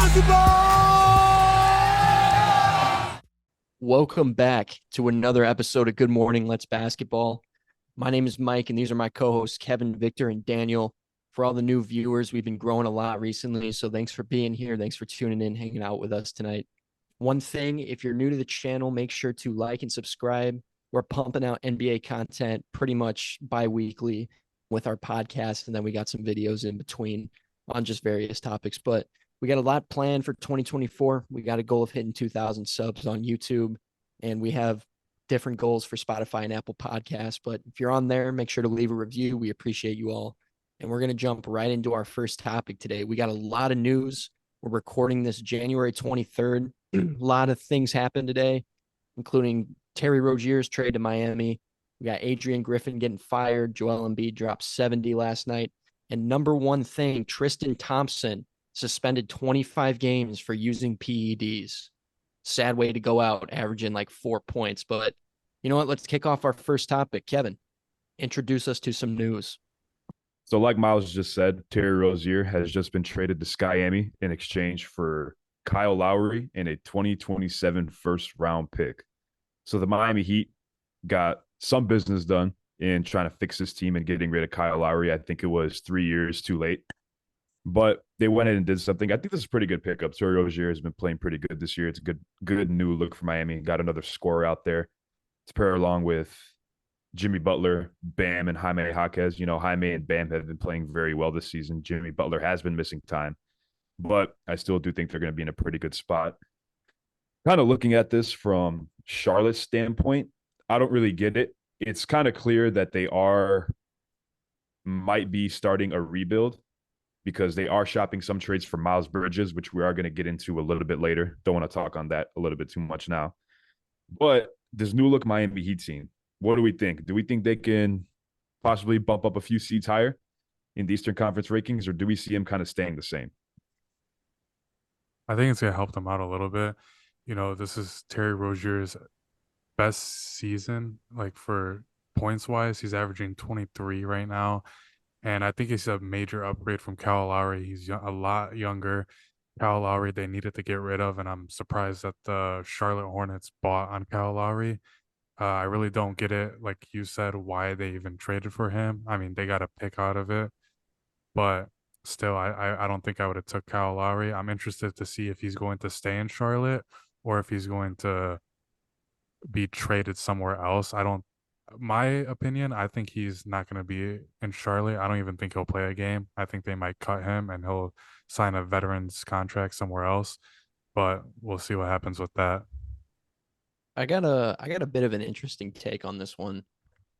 basketball! Welcome back to another episode of Good Morning Let's Basketball. My name is Mike, and these are my co-hosts, Kevin, Victor, and Daniel. For all the new viewers, we've been growing a lot recently, so thanks for being here. Thanks for tuning in, hanging out with us tonight. One thing, if you're new to the channel, make sure to like and subscribe. We're pumping out NBA content pretty much bi-weekly with our podcast, and then we got some videos in between on just various topics. But we got a lot planned for 2024. We got a goal of hitting 2,000 subs on YouTube, and we have different goals for Spotify and Apple Podcasts. But if you're on there, make sure to leave a review. We appreciate you all. And we're going to jump right into our first topic today. We got a lot of news. We're recording this January 23rd. A lot of things happened today, including Terry Rozier's trade to Miami. We got Adrian Griffin getting fired. Joel Embiid dropped 70 last night. And number one thing, Tristan Thompson suspended 25 games for using PEDs. Sad way to go out, averaging like 4 points. But you know what? Let's kick off our first topic. Kevin, introduce us to some news. So, like Miles just said, Terry Rozier has just been traded to Skyami in exchange for Kyle Lowry and a 2027 first round pick. So the Miami Heat got some business done in trying to fix this team and getting rid of Kyle Lowry. I think it was 3 years too late. But they went in and did something. I think this is a pretty good pickup. Terry Rozier has been playing pretty good this year. It's a good new look for Miami. Got another scorer out there to pair along with Jimmy Butler, Bam, and Jaime Jaquez. You know, Jaime and Bam have been playing very well this season. Jimmy Butler has been missing time, but I still do think they're going to be in a pretty good spot. Kind of looking at this from Charlotte's standpoint, I don't really get it. It's kind of clear that they might be starting a rebuild because they are shopping some trades for Miles Bridges, which we are going to get into a little bit later. Don't want to talk on that a little bit too much now. But this new look Miami Heat team, what do we think? Do we think they can possibly bump up a few seeds higher in the Eastern Conference rankings, or do we see them kind of staying the same? I think it's going to help them out a little bit. You know, this is Terry Rozier's best season, like for points wise. He's averaging 23 right now. And I think he's a major upgrade from Kyle Lowry. He's a lot younger. Kyle Lowry, they needed to get rid of, and I'm surprised that the Charlotte Hornets bought on Kyle Lowry. I really don't get it, like you said, why they even traded for him. I mean, they got a pick out of it, but still, I don't think I would have took Kyle Lowry. I'm interested to see if he's going to stay in Charlotte or if he's going to be traded somewhere else. I don't My opinion, I think he's not going to be in Charlotte. I don't even think he'll play a game. I think they might cut him and he'll sign a veteran's contract somewhere else. But we'll see what happens with that. I got a bit of an interesting take on this one.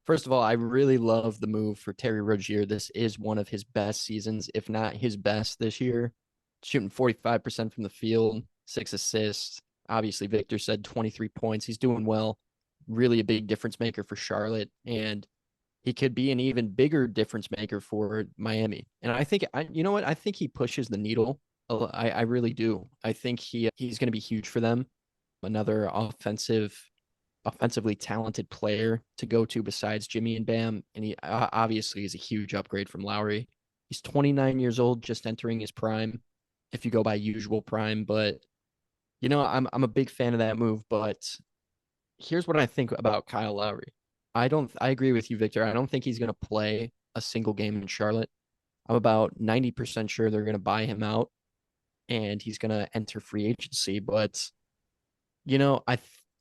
First of all, I really love the move for Terry Rozier. This is one of his best seasons, if not his best this year. Shooting 45% from the field, 6 assists. Obviously, Victor said 23 points. He's doing well. Really a big difference maker for Charlotte. And he could be an even bigger difference maker for Miami. And I think, you know what? I think he pushes the needle. I really do. I think he's going to be huge for them. Another offensively talented player to go to besides Jimmy and Bam. And he obviously is a huge upgrade from Lowry. He's 29 years old, just entering his prime, if you go by usual prime. But you know, I'm a big fan of that move. But here's what I think about Kyle Lowry. I agree with you, Victor. I don't think he's gonna play a single game in Charlotte. I'm about 90% sure they're gonna buy him out and he's gonna enter free agency. But you know,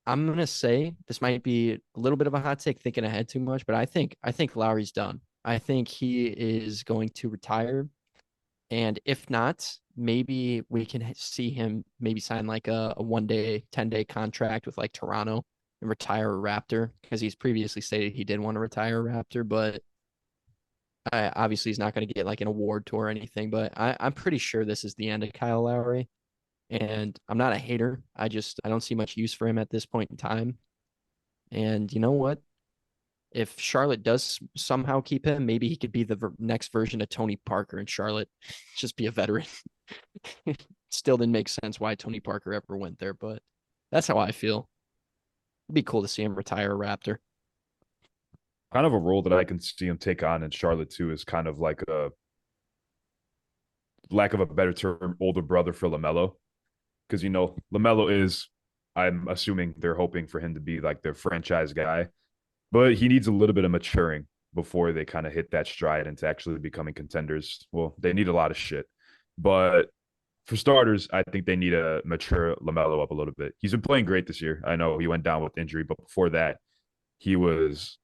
I'm gonna say this might be a little bit of a hot take, thinking ahead too much, but I think Lowry's done. I think he is going to retire, and if not, maybe we can see him maybe sign like a 1 day, 10-day contract with like Toronto and retire a Raptor because he's previously stated he did want to retire a Raptor, but obviously he's not going to get like an award tour or anything. But I'm pretty sure this is the end of Kyle Lowry. And I'm not a hater. I don't see much use for him at this point in time. And you know what? If Charlotte does somehow keep him, maybe he could be the next version of Tony Parker in Charlotte. Just be a veteran. Still didn't make sense why Tony Parker ever went there, but that's how I feel. It'd be cool to see him retire a Raptor. Kind of a role that I can see him take on in Charlotte too is kind of like a lack of a better term, older brother for LaMelo. Because, LaMelo is, I'm assuming they're hoping for him to be like their franchise guy, but he needs a little bit of maturing before they kind of hit that stride into actually becoming contenders. Well, they need a lot of shit. But for starters, I think they need to mature LaMelo up a little bit. He's been playing great this year. I know he went down with injury, but before that, he was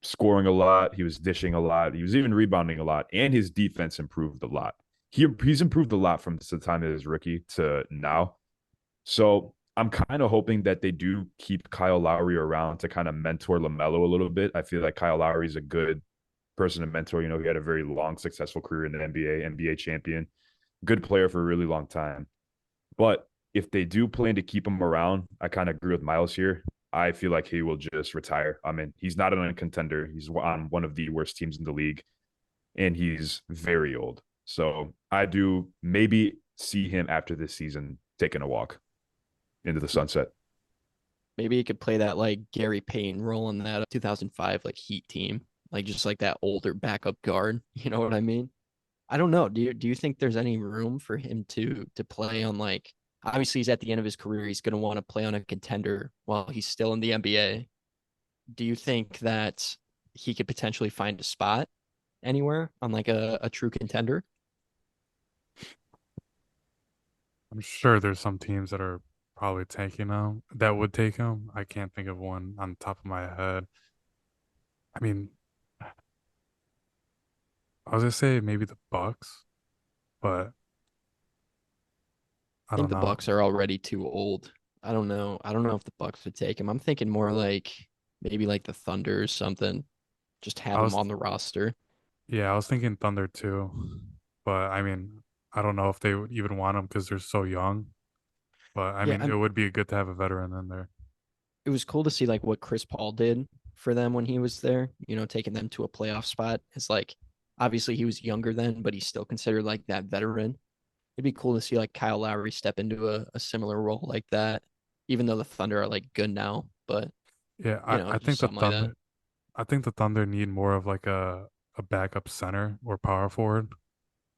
scoring a lot. He was dishing a lot. He was even rebounding a lot, and his defense improved a lot. He's improved a lot from the time of his rookie to now. So I'm kind of hoping that they do keep Kyle Lowry around to kind of mentor LaMelo a little bit. I feel like Kyle Lowry is a good person to mentor. He had a very long, successful career in the NBA, NBA champion, good player for a really long time. But if they do plan to keep him around, I kind of agree with Miles here. I feel like he will just retire. I mean, he's not a contender. He's on one of the worst teams in the league, and he's very old. So I do maybe see him after this season taking a walk into the sunset. Maybe he could play that like Gary Payton role in that 2005 like Heat team, like just like that older backup guard. You know what I mean? I don't know. Do you think there's any room for him to play on like obviously he's at the end of his career. He's going to want to play on a contender while he's still in the NBA. Do you think that he could potentially find a spot anywhere on like a true contender? I'm sure there's some teams that are probably taking him that would take him. I can't think of one on top of my head. I mean, I was gonna say maybe the Bucks, but I I think don't the know. Bucks are already too old. I don't know. I don't know if the Bucks would take him. I'm thinking more like maybe like the Thunder or something. Just I have him was on the roster. Yeah, I was thinking Thunder too, but I mean, I don't know if they would even want him because they're so young. But I Yeah, mean, it would be good to have a veteran in there. it was cool to see like what Chris Paul did for them when he was there, taking them to a playoff spot. It's like obviously he was younger then, but he's still considered like that veteran. It'd be cool to see like Kyle Lowry step into a similar role like that, even though the Thunder are like good now, but Yeah, just something like that. I think the Thunder need more of like a backup center or power forward,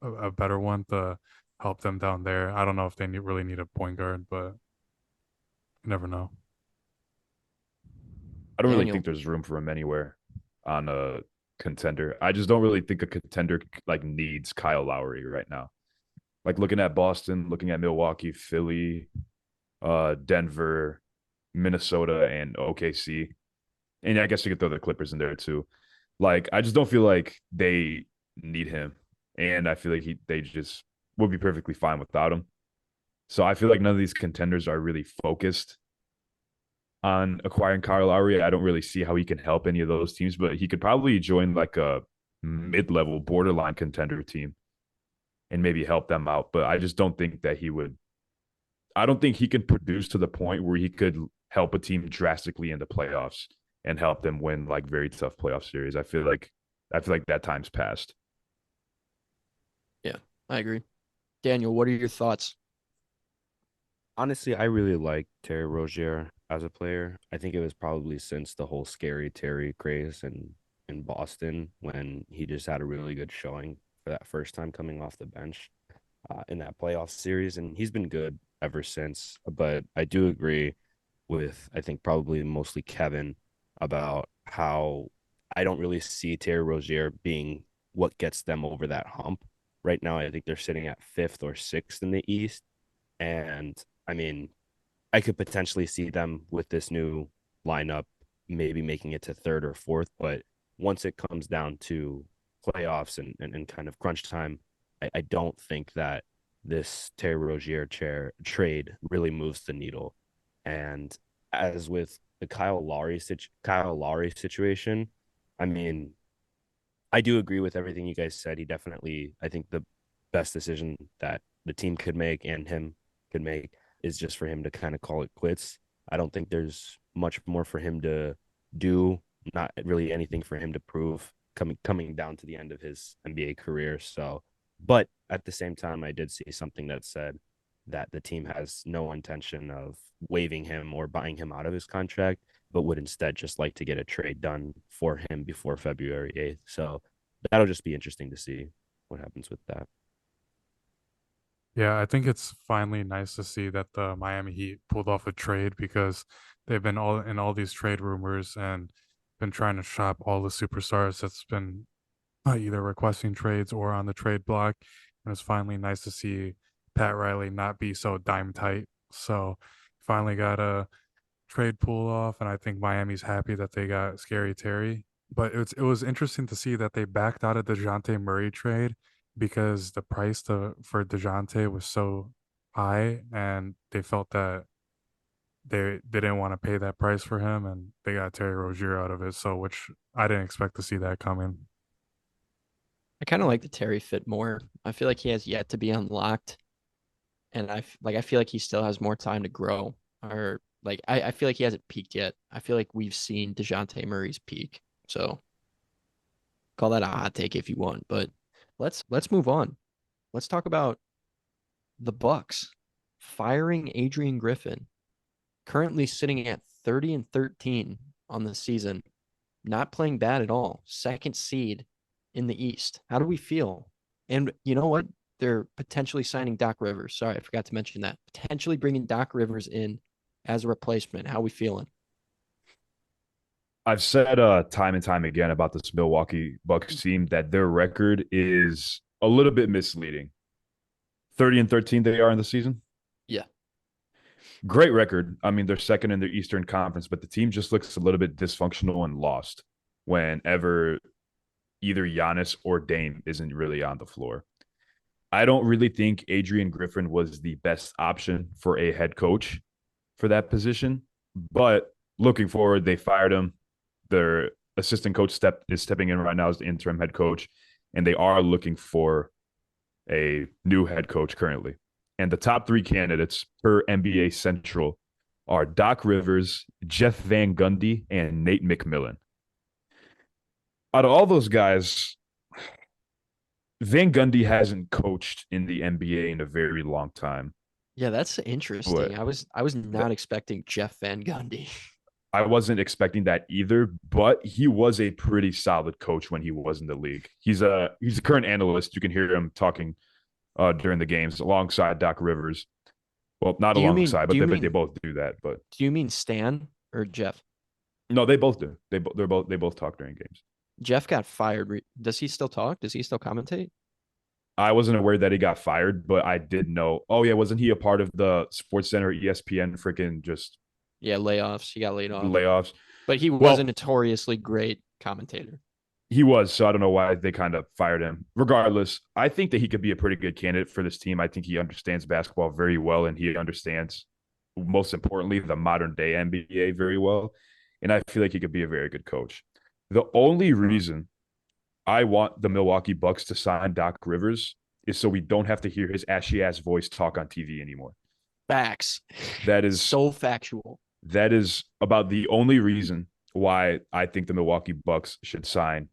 a better one to help them down there. I don't know if they really need a point guard, but you never know. I don't really Daniel, think there's room for him anywhere on a contender. I just don't really think a contender like needs Kyle Lowry right now. Like looking at Boston, looking at Milwaukee, Philly, Denver, Minnesota, and OKC. And I guess you could throw the Clippers in there too. Like, I just don't feel like they need him. And I feel like they just would be perfectly fine without him. So I feel like none of these contenders are really focused on acquiring Kyle Lowry. I don't really see how he can help any of those teams, but he could probably join like a mid-level borderline contender team and maybe help them out. But I just don't think that he would. I don't think he can produce to the point where he could help a team drastically in the playoffs and help them win like very tough playoff series. I feel like that time's passed. yeah, I agree. Daniel, what are your thoughts? Honestly, I really like Terry Rozier as a player. I think it was probably since the whole scary Terry craze in Boston when he just had a really good showing for that first time coming off the bench in that playoff series, and he's been good ever since. But I do agree with I think probably mostly Kevin about how I don't really see Terry Rozier being what gets them over that hump. Right now, I think they're sitting at fifth or sixth in the East, and I mean, I could potentially see them with this new lineup, maybe making it to third or fourth. But once it comes down to playoffs and kind of crunch time, I don't think that this Terry Rozier trade really moves the needle. And as with the Kyle Lowry situation, I mean, I do agree with everything you guys said. He definitely, I think the best decision that the team could make and him could make is just for him to kind of call it quits. I don't think there's much more for him to do, not really anything for him to prove coming down to the end of his NBA career. So, but at the same time, I did see something that said that the team has no intention of waiving him or buying him out of his contract, but would instead just like to get a trade done for him before February 8th. So that'll just be interesting to see what happens with that. Yeah, I think it's finally nice to see that the Miami Heat pulled off a trade because they've been all in all these trade rumors and been trying to shop all the superstars that's been either requesting trades or on the trade block. And it's finally nice to see Pat Riley not be so dime tight. So finally got a trade pull off, and I think Miami's happy that they got Scary Terry. But it was interesting to see that they backed out of the DeJounte Murray trade because the price for DeJounte was so high, and they felt that they didn't want to pay that price for him, and they got Terry Rozier out of it. So which I didn't expect to see that coming. I kind of like the Terry fit more. I feel like he has yet to be unlocked, and I feel like he still has more time to grow. Or like I feel like he hasn't peaked yet. I feel like we've seen DeJounte Murray's peak. So call that a hot take if you want, but let's move on. Let's talk about the Bucks firing Adrian Griffin, currently sitting at 30 and 13 on the season, not playing bad at all. Second seed in the East. How do we feel? And you know what? They're potentially signing Doc Rivers. Sorry, I forgot to mention that. Potentially bringing Doc Rivers in as a replacement. How we feeling? I've said time and time again about this Milwaukee Bucks team that their record is a little bit misleading. 30 and 13 they are in the season. Yeah. Great record. I mean, they're second in their Eastern Conference, but the team just looks a little bit dysfunctional and lost whenever either Giannis or Dame isn't really on the floor. I don't really think Adrian Griffin was the best option for a head coach for that position, but looking forward, they fired him. Their assistant coach is stepping in right now as the interim head coach, and they are looking for a new head coach currently. And the top three candidates per NBA Central are Doc Rivers, Jeff Van Gundy, and Nate McMillan. Out of all those guys, Van Gundy hasn't coached in the NBA in a very long time. Yeah, that's interesting. But I was not expecting Jeff Van Gundy. I wasn't expecting that either, but he was a pretty solid coach when he was in the league. He's a current analyst. You can hear him talking during the games alongside Doc Rivers. Well, not Do you mean alongside, do but you they mean both do that. But do you mean Stan or Jeff? no, they both do. They both talk during games. Jeff got fired. Does he still talk? Does he still commentate? I wasn't aware that he got fired, but I did know. Oh yeah, wasn't he a part of the Sports Center ESPN freaking just Yeah, layoffs. He got laid off. layoffs? But he was a Well, notoriously great commentator. he was, so I don't know why they kind of fired him. Regardless, I think that he could be a pretty good candidate for this team. I think he understands basketball very well, and he understands, most importantly, the modern day NBA very well. And I feel like he could be a very good coach. The only reason I want the Milwaukee Bucks to sign Doc Rivers is so we don't have to hear his ashy ass voice talk on TV anymore. Facts. That is So factual. that is about the only reason why I think the Milwaukee Bucks should sign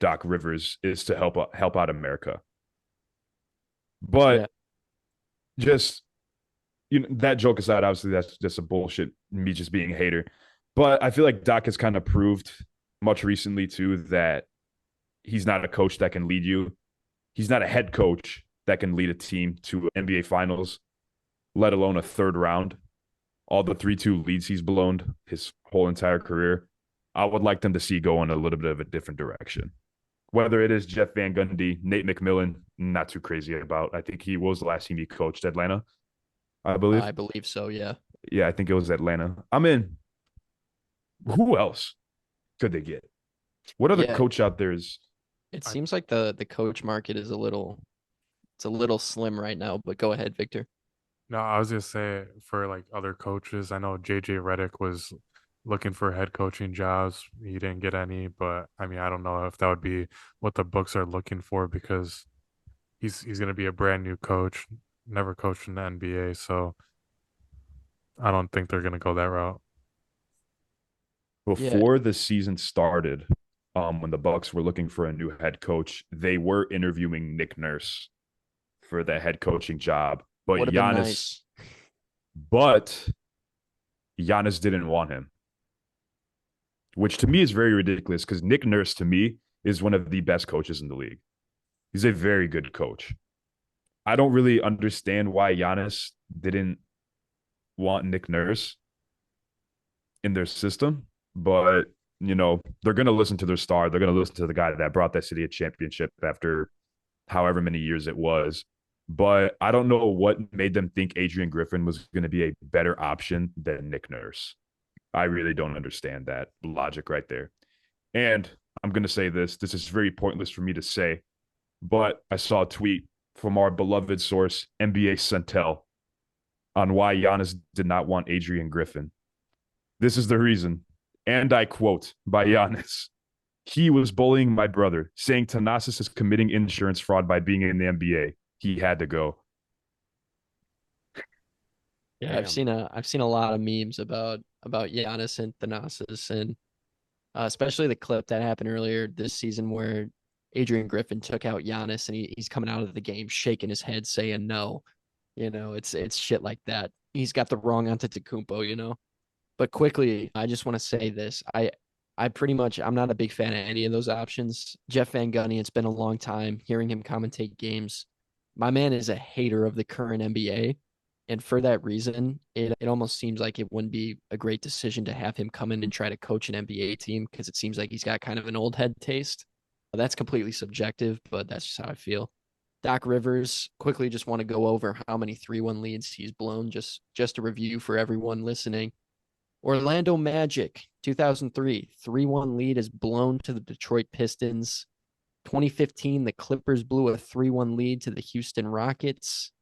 Doc Rivers is to help out America. Yeah. But just that joke aside, obviously that's just a bullshit. Me just being a hater, but I feel like Doc has kind of proved much recently too that he's not a coach that can lead you. He's not a head coach that can lead a team to NBA Finals, let alone a third round. All the 3-2 leads he's blown his whole entire career. I would like them to see go in a little bit of a different direction. Whether it is Jeff Van Gundy, Nate McMillan, not too crazy about. I think he was the last team he coached, Atlanta, I believe. I believe so, yeah. Yeah, I think it was Atlanta. I'm in. Who else could they get? What other Yeah, coach out there is? it I, seems like the coach market is a little slim right now, but go ahead, Victor. no, I was just say for like other coaches, I know JJ Redick was looking for head coaching jobs. He didn't get any, but I mean, I don't know if that would be what the books are looking for because he's going to be a brand new coach, never coached in the NBA, so I don't think they're going to go that route. Yeah, Before the season started, when the Bucks were looking for a new head coach, they were interviewing Nick Nurse for the head coaching job, would have been nice. But Giannis didn't want him, which to me is very ridiculous because Nick Nurse to me is one of the best coaches in the league. He's a very good coach. I don't really understand why Giannis didn't want Nick Nurse in their system, but they're going to listen to their star. They're going to listen to the guy that brought that city a championship after however many years it was. But I don't know what made them think Adrian Griffin was going to be a better option than Nick Nurse. I really don't understand that logic right there. And I'm going to say this. This is very pointless for me to say, but I saw a tweet from our beloved source, NBA Centel, on why Giannis did not want Adrian Griffin. This is the reason. And I quote by Giannis. He was bullying my brother, saying Thanasis is committing insurance fraud by being in the NBA. He had to go. Yeah, Damn. I've seen a lot of memes about Giannis and Thanasis, and especially the clip that happened earlier this season where Adrian Griffin took out Giannis and he's coming out of the game shaking his head saying no. It's shit like that. He's got the wrong Antetokounmpo. But quickly, I just want to say this. I'm not a big fan of any of those options. Jeff Van Gundy, it's been a long time hearing him commentate games. My man is a hater of the current NBA. And for that reason, it almost seems like it wouldn't be a great decision to have him come in and try to coach an NBA team because it seems like he's got kind of an old head taste. That's completely subjective, but that's just how I feel. Doc Rivers, quickly just want to go over how many 3-1 leads he's blown, just a review for everyone listening. Orlando Magic, 2003, 3-1 lead is blown to the Detroit Pistons. 2015, the Clippers blew a 3-1 lead to the Houston Rockets.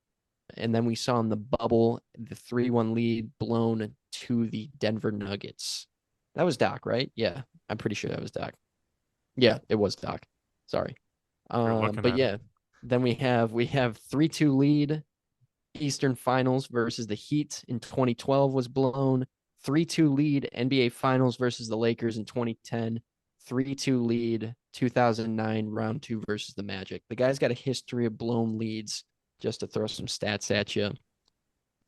And then we saw in the bubble the 3-1 lead blown to the Denver Nuggets. That was Doc, right? Yeah, I'm pretty sure that was Doc. Yeah, it was Doc. Sorry. You're looking But at it. yeah, then we have 3-2 lead Eastern Finals versus the Heat in 2012 was blown. 3-2 lead NBA Finals versus the Lakers in 2010. 3-2 lead 2009 round 2 versus the Magic. The guy's got a history of blown leads, just to throw some stats at you. And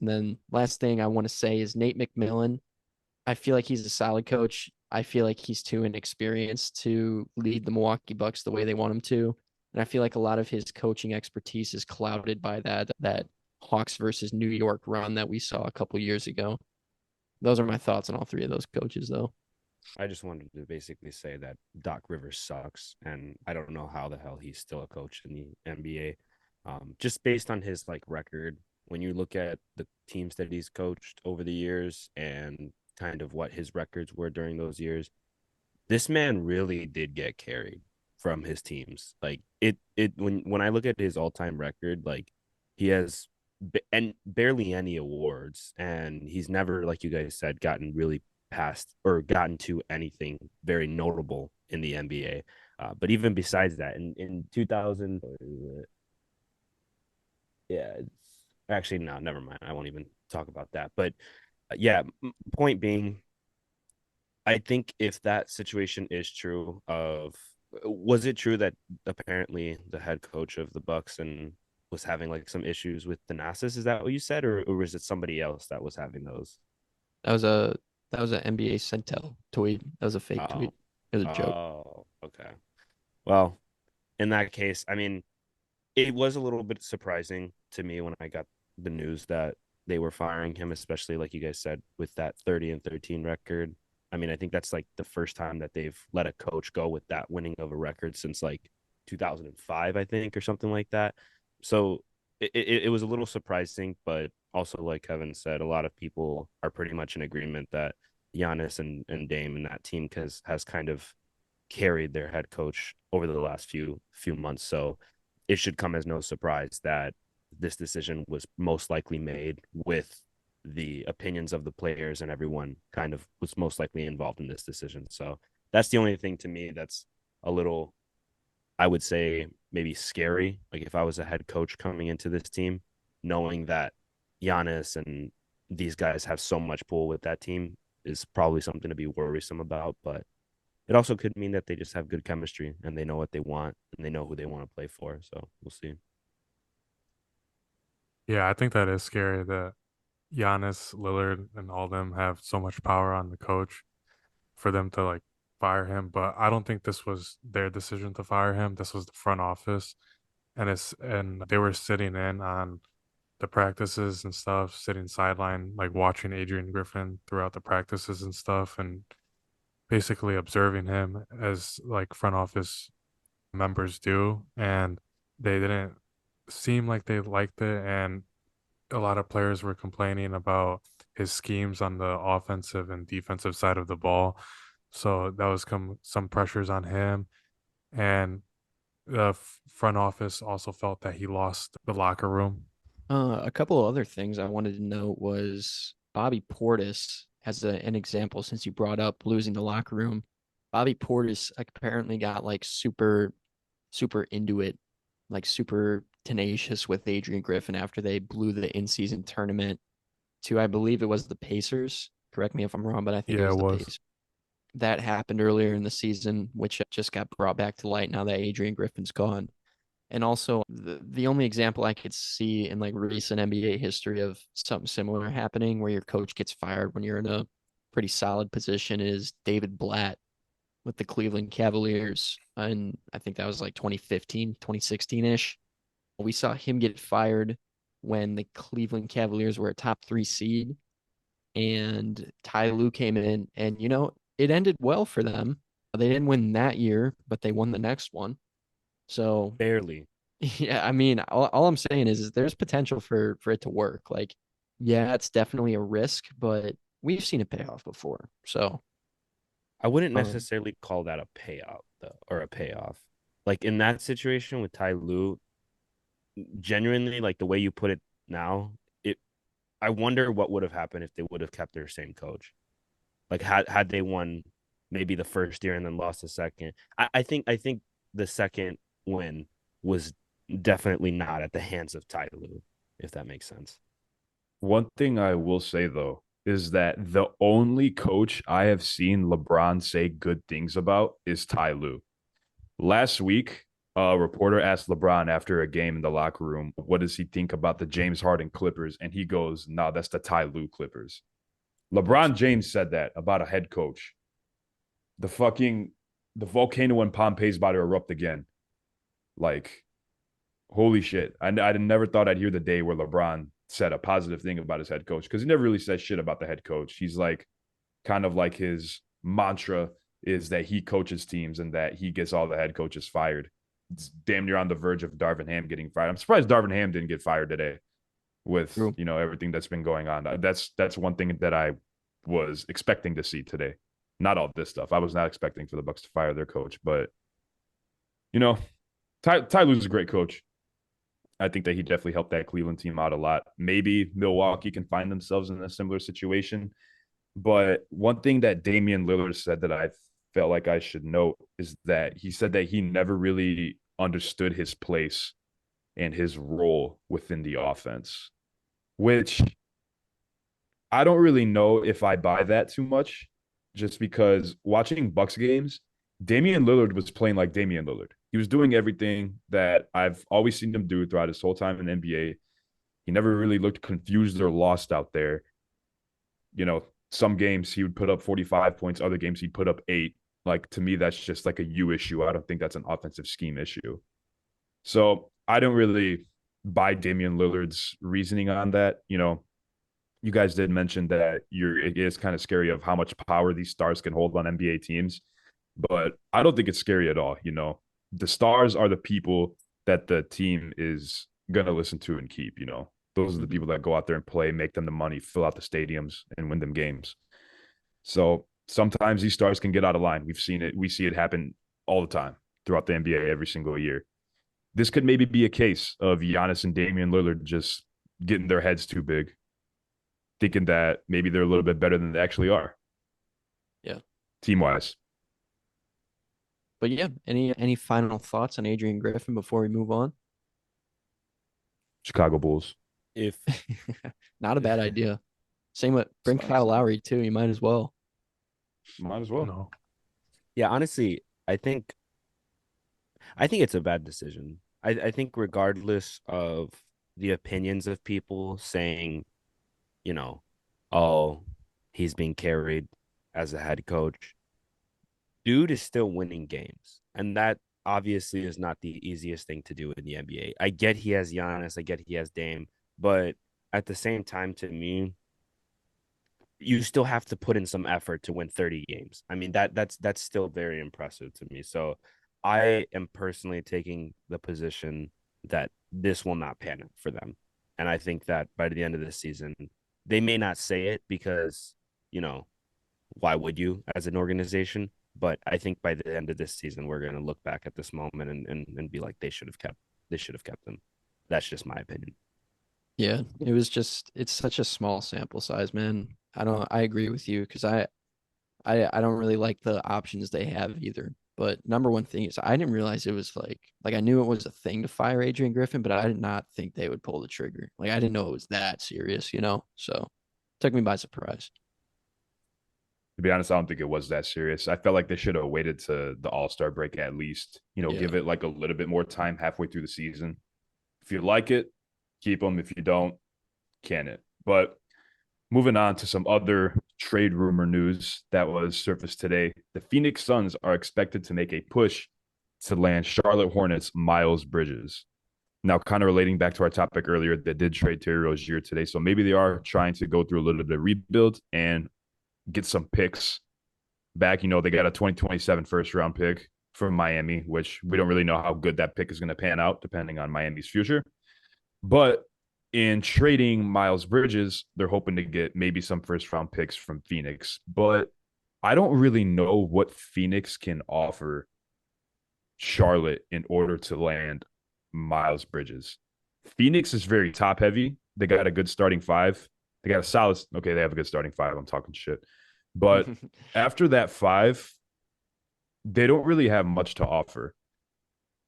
then last thing I want to say is Nate McMillan. I feel like he's a solid coach. I feel like he's too inexperienced to lead the Milwaukee Bucks the way they want him to. And I feel like a lot of his coaching expertise is clouded by that Hawks versus New York run that we saw a couple years ago. Those are my thoughts on all three of those coaches, though. I just wanted to basically say that Doc Rivers sucks, and I don't know how the hell he's still a coach in the NBA. Just based on his record, when you look at the teams that he's coached over the years and kind of what his records were during those years, this man really did get carried from his teams. When I look at his all time record, he has and barely any awards, and he's never, like you guys said, gotten really past or gotten to anything very notable in the NBA. But even besides that, in 2000, yeah, it's actually no, never mind. I won't even talk about that. But yeah, point being, I think if that situation is true, was it true that apparently the head coach of the Bucks and was having some issues with the Thanasis? Is that what you said, or was it somebody else that was having those? That was a that was an NBA Centel tweet. That was a fake Oh, tweet. It was a joke. oh, okay. Well, in that case, I mean, it was a little bit surprising to me when I got the news that they were firing him, especially like you guys said, with that 30-13 record. I mean, I think that's the first time that they've let a coach go with that winning of a record since 2005, I think, or something like that. So it was a little surprising, but also, like Kevin said, a lot of people are pretty much in agreement that Giannis and Dame and that team has kind of carried their head coach over the last few months. So it should come as no surprise that this decision was most likely made with the opinions of the players, and everyone kind of was most likely involved in this decision. So that's the only thing to me that's a little, I would say, maybe scary. Like if I was a head coach coming into this team, knowing that Giannis and these guys have so much pull with that team is probably something to be worrisome about. But it also could mean that they just have good chemistry and they know what they want and they know who they want to play for. So we'll see. Yeah, I think that is scary that Giannis, Lillard, and all them have so much power on the coach for them to fire him. But I don't think this was their decision to fire him. This was the front office. and they were sitting in on the practices and stuff, sitting sideline, like watching Adrian Griffin throughout the practices and stuff, and basically observing him as like front office members do. And they didn't seem like they liked it. And a lot of players were complaining about his schemes on the offensive and defensive side of the ball. So that was some pressures on him. And the front office also felt that he lost the locker room. A couple of other things I wanted to note was Bobby Portis as an example, since you brought up losing the locker room. Bobby Portis apparently got like super into it, like super tenacious with Adrian Griffin after they blew the in-season tournament to, I believe it was the Pacers. Correct me if I'm wrong, but I think it Yeah, it was the was. Pacers. That happened earlier in the season, which just got brought back to light now that Adrian Griffin's gone. And also, the only example I could see in like recent NBA history of something similar happening where your coach gets fired when you're in a pretty solid position is David Blatt with the Cleveland Cavaliers. And I think that was like 2015, 2016 ish. We saw him get fired when the Cleveland Cavaliers were a top 3 seed and Ty Lue came in, and it ended well for them. They didn't win that year, but they won the next one. So Barely. yeah, I mean, all I'm saying is there's potential for it to work. Like, yeah, it's definitely a risk, but we've seen it pay off before. So I wouldn't Um, necessarily call that a payout though, or a payoff. Like in that situation with Ty Lue, genuinely, like the way you put it now, it I wonder what would have happened if they would have kept their same coach. Like had they won maybe the first year and then lost the second. I think the second win was definitely not at the hands of Ty Lue, if that makes sense. One thing I will say though is that the only coach I have seen LeBron say good things about is Ty Lue. Last week, a reporter asked LeBron after a game in the locker room, what does he think about the James Harden Clippers? And he goes, no, that's the Ty Lue Clippers. that's LeBron James said that about a head coach. The fucking the volcano in Pompeii is about to erupt again. Like, holy shit. I never thought I'd hear the day where LeBron said a positive thing about his head coach because he never really said shit about the head coach. He's like, kind of like his mantra is that he coaches teams and that he gets all the head coaches fired. It's damn near on the verge of Darvin Ham getting fired. I'm surprised Darvin Ham didn't get fired today with, true. everything that's been going on. That's one thing that I was expecting to see today. Not all this stuff. I was not expecting for the Bucks to fire their coach, but you know, Ty Lue's a great coach. I think that he definitely helped that Cleveland team out a lot. Maybe Milwaukee can find themselves in a similar situation. But one thing that Damian Lillard said that I felt like I should note is that he said that he never really understood his place and his role within the offense, which I don't really know if I buy that too much, just because watching Bucks games, Damian Lillard was playing like Damian Lillard. He was doing everything that I've always seen him do throughout his whole time in the NBA. He never really looked confused or lost out there. Some games he would put up 45 points, other games he'd put up 8. Like, to me, that's just like a you issue. I don't think that's an offensive scheme issue. So I don't really buy Damian Lillard's reasoning on that. You guys did mention that it is kind of scary of how much power these stars can hold on NBA teams, but I don't think it's scary at all. The stars are the people that the team is gonna listen to and keep. Those are the Mhm. people that go out there and play, make them the money, fill out the stadiums, and win them games. So sometimes these stars can get out of line. We've seen it. We see it happen all the time throughout the NBA every single year. This could maybe be a case of Giannis and Damian Lillard just getting their heads too big, thinking that maybe they're a little bit better than they actually are, Yeah. team wise. But yeah, any final thoughts on Adrian Griffin before we move on? Chicago Bulls. If Not a bad idea. Same with It's bring not, Kyle Lowry too. You might as well. might as well. no. yeah, honestly, I think it's a bad decision. I think regardless of the opinions of people saying, you know, oh, he's being carried as a head coach, dude is still winning games. And obviously is not the easiest thing to do in the NBA. I get he has Giannis, I get he has Dame, but at the same time, to me, you still have to put in some effort to win 30 games. I mean, that's still very impressive to me. So I am personally taking the position that this will not pan out for them. And I think that by the end of this season, they may not say it because, you know, why would you as an organization? But I think by the end of this season, we're going to look back at this moment and be like, they should have kept them. That's just my opinion. Yeah, it's such a small sample size, man. I agree with you because I don't really like the options they have either. But number one thing is I didn't realize it was like I knew it was a thing to fire Adrian Griffin, but I did not think they would pull the trigger. Like I didn't know it was that serious, you know? So took me by surprise. To be honest, I don't think it was that serious. I felt like they should have waited to the All-Star break at least. Yeah. Give it like a little bit more time halfway through the season. If you like it, keep them. If you don't, can it. But moving on to some other trade rumor news that was surfaced today. The Phoenix Suns are expected to make a push to land Charlotte Hornets Miles Bridges. Now, kind of relating back to our topic earlier, they did trade Terry Rozier today. So maybe they are trying to go through a little bit of rebuild and get some picks back. They got a 2027 first round pick from Miami, which we don't really know how good that pick is going to pan out depending on Miami's future. But in trading Miles Bridges, they're hoping to get maybe some first round picks from Phoenix. But I don't really know what Phoenix can offer Charlotte in order to land Miles Bridges. Phoenix is very top heavy. They got a good starting five. They got a solid, okay, they have a good starting five. I'm talking shit. But after that five, they don't really have much to offer.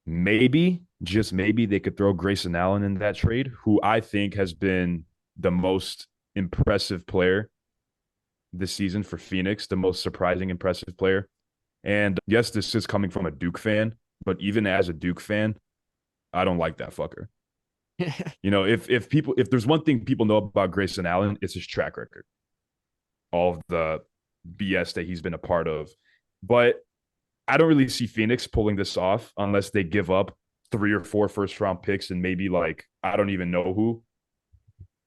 Maybe, just maybe, they could throw Grayson Allen in that trade, who I think has been the most impressive player this season for Phoenix, the most surprising, impressive player. And yes, this is coming from a Duke fan, but even as a Duke fan, I don't like that fucker. If there's one thing people know about Grayson Allen, it's his track record, all of the BS that he's been a part of. But I don't really see Phoenix pulling this off unless they give up 3 or 4 first round picks and maybe like I don't even know who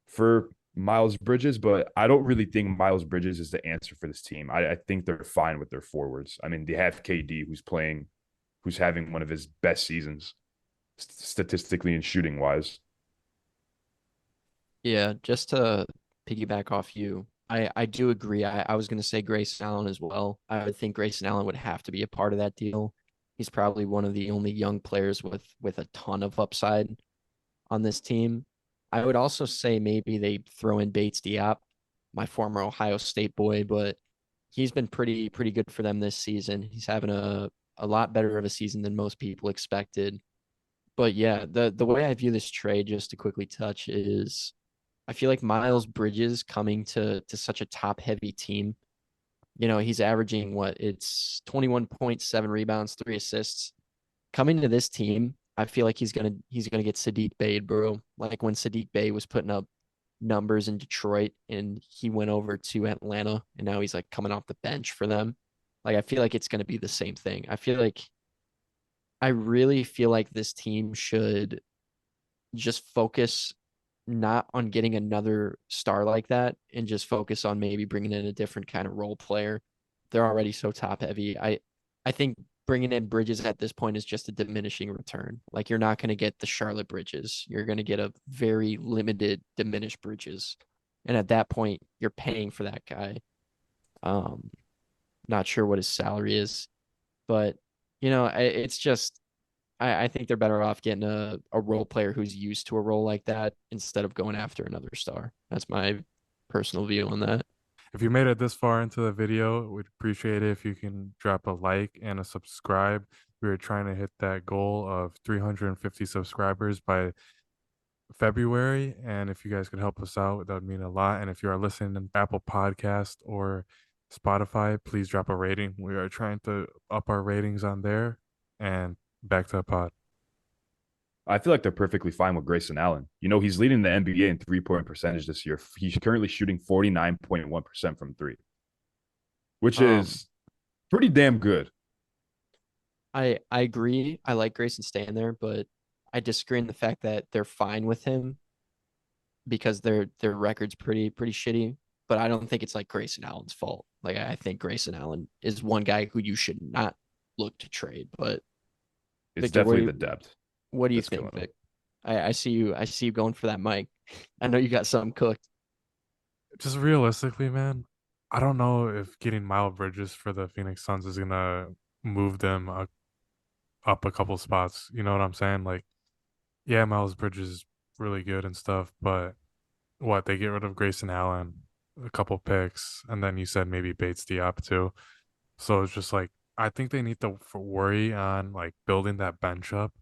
for Miles Bridges. But I don't really think Miles Bridges is the answer for this team. I think they're fine with their forwards. I mean, they have KD who's having one of his best seasons statistically and shooting wise. Yeah, just to piggyback off you, I do agree. I was going to say Grayson Allen as well. I would think Grayson Allen would have to be a part of that deal. He's probably one of the only young players with a ton of upside on this team. I would also say maybe they throw in Bates Diop, my former Ohio State boy, but he's been pretty good for them this season. He's having a lot better of a season than most people expected. But yeah, the way I view this trade, just to quickly touch, is I feel like Miles Bridges coming to such a top heavy team. He's averaging what? It's 21.7 rebounds, 3 assists. Coming to this team, I feel like he's gonna get Sadiq Bey, bro. Like when Sadiq Bey was putting up numbers in Detroit and he went over to Atlanta and now he's like coming off the bench for them. Like I feel like it's gonna be the same thing. I really feel like this team should just focus not on getting another star like that and just focus on maybe bringing in a different kind of role player. They're already so top heavy. I think bringing in Bridges at this point is just a diminishing return. Like you're not going to get the Charlotte Bridges. You're going to get a very limited diminished Bridges. And at that point, you're paying for that guy. Um, Not sure what his salary is, but it's just I think they're better off getting a role player who's used to a role like that instead of going after another star. That's my personal view on that. If you made it this far into the video, we'd appreciate it if you can drop a like and a subscribe. We are trying to hit that goal of 350 subscribers by February. And if you guys could help us out, that would mean a lot. And if you are listening to Apple Podcast or Spotify, please drop a rating. We are trying to up our ratings on there. And back to the pod. I feel like they're perfectly fine with Grayson Allen. He's leading the NBA in 3-point percentage this year. He's currently shooting 49.1% from three, which Um, is pretty damn good. I agree. I like Grayson staying there, but I disagree in the fact that they're fine with him because their record's pretty shitty. But I don't think it's like Grayson Allen's fault. Like I think Grayson Allen is one guy who you should not look to trade. But It's Victor, definitely the depth what do you that's killing think, him. Vic? I see you going for that mic. I know you got something cooked. Just realistically, man, I don't know if getting Miles Bridges for the Phoenix Suns is gonna move them up a couple spots. You know what I'm saying? Like, yeah, Miles Bridges is really good and stuff, but what they get rid of Grayson Allen, a couple picks, and then you said maybe Bates Diop too. So it's just like I think they need to worry on like building that bench up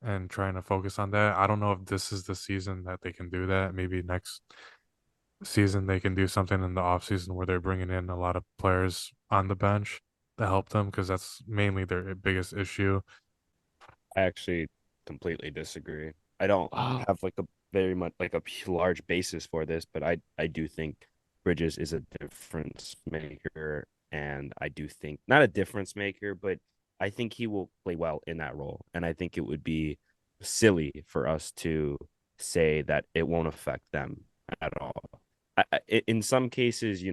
and trying to focus on that. I don't know if this is the season that they can do that. Maybe next season they can do something in the off season where they're bringing in a lot of players on the bench to help them because that's mainly their biggest issue. I actually completely disagree. I don't Wow. have like a very much like a large basis for this, but I do think Bridges is a difference maker, and I do think not a difference maker, but I think he will play well in that role, and I think it would be silly for us to say that it won't affect them at all. In some cases,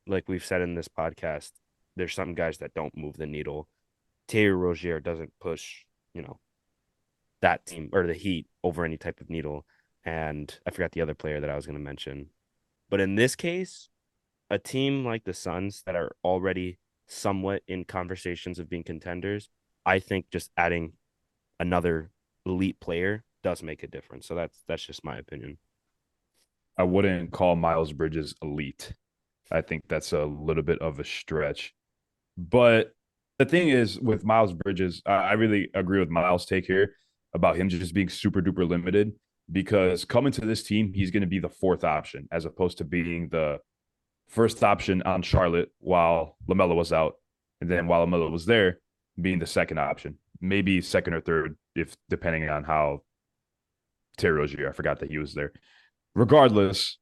like we've said in this podcast, there's some guys that don't move the needle. Taylor Rozier doesn't push, you know, that team or the Heat over any type of needle. And I forgot the other player that I was going to mention. But in this case, a team like the Suns that are already somewhat in conversations of being contenders, I think just adding another elite player does make a difference. So that's just my opinion. I wouldn't call Miles Bridges elite. I think that's a little bit of a stretch. But the thing is, with Miles Bridges, I really agree with Miles' take here about him just being super duper limited because coming to this team, he's going to be the fourth option as opposed to being the first option on Charlotte while LaMelo was out. And then while LaMelo was there, being the second option, maybe second or third, if depending on how Terry Rozier, I forgot that he was there. Regardless,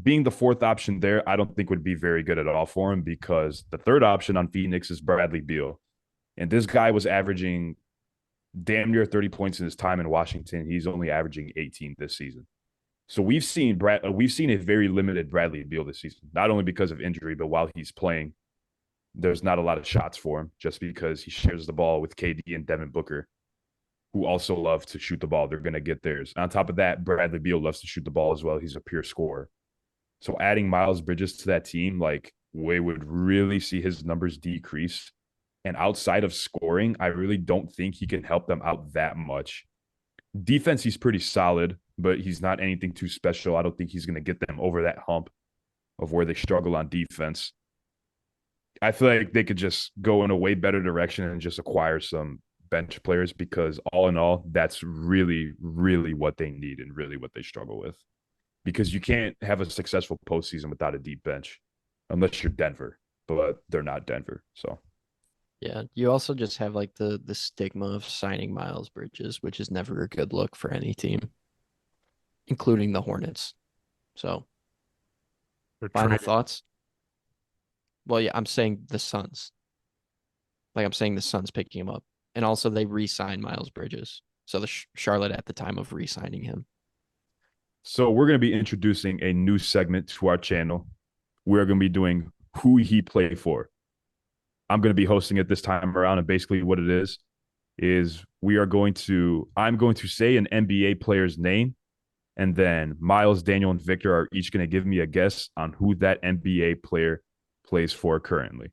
being the fourth option there, I don't think would be very good at all for him because the third option on Phoenix is Bradley Beal. And this guy was averaging damn near 30 points in his time in Washington. He's only averaging 18 this season. So we've seen a very limited Bradley Beal this season, not only because of injury, but while he's playing, there's not a lot of shots for him just because he shares the ball with KD and Devin Booker, who also love to shoot the ball. They're going to get theirs. On top of that, Bradley Beal loves to shoot the ball as well. He's a pure scorer. So adding Miles Bridges to that team, like we would really see his numbers decrease. And outside of scoring, I really don't think he can help them out that much. Defense, he's pretty solid, but he's not anything too special. I don't think he's going to get them over that hump of where they struggle on defense. I feel like they could just go in a way better direction and just acquire some bench players because all in all, that's really, really what they need and really what they struggle with. Because you can't have a successful postseason without a deep bench unless you're Denver, but they're not Denver. So Yeah, you also just have like the stigma of signing Miles Bridges, which is never a good look for any team, including the Hornets. So, They're final trading. thoughts? Well, yeah, I'm saying the Suns. Like I'm saying the Suns picking him up. And also they re-signed Miles Bridges. So the Charlotte at the time of re-signing him. So we're going to be introducing a new segment to our channel. We're going to be doing who he played for. I'm going to be hosting it this time around, and basically what it is I'm going to say an NBA player's name, and then Miles, Daniel, and Victor are each going to give me a guess on who that NBA player plays for currently.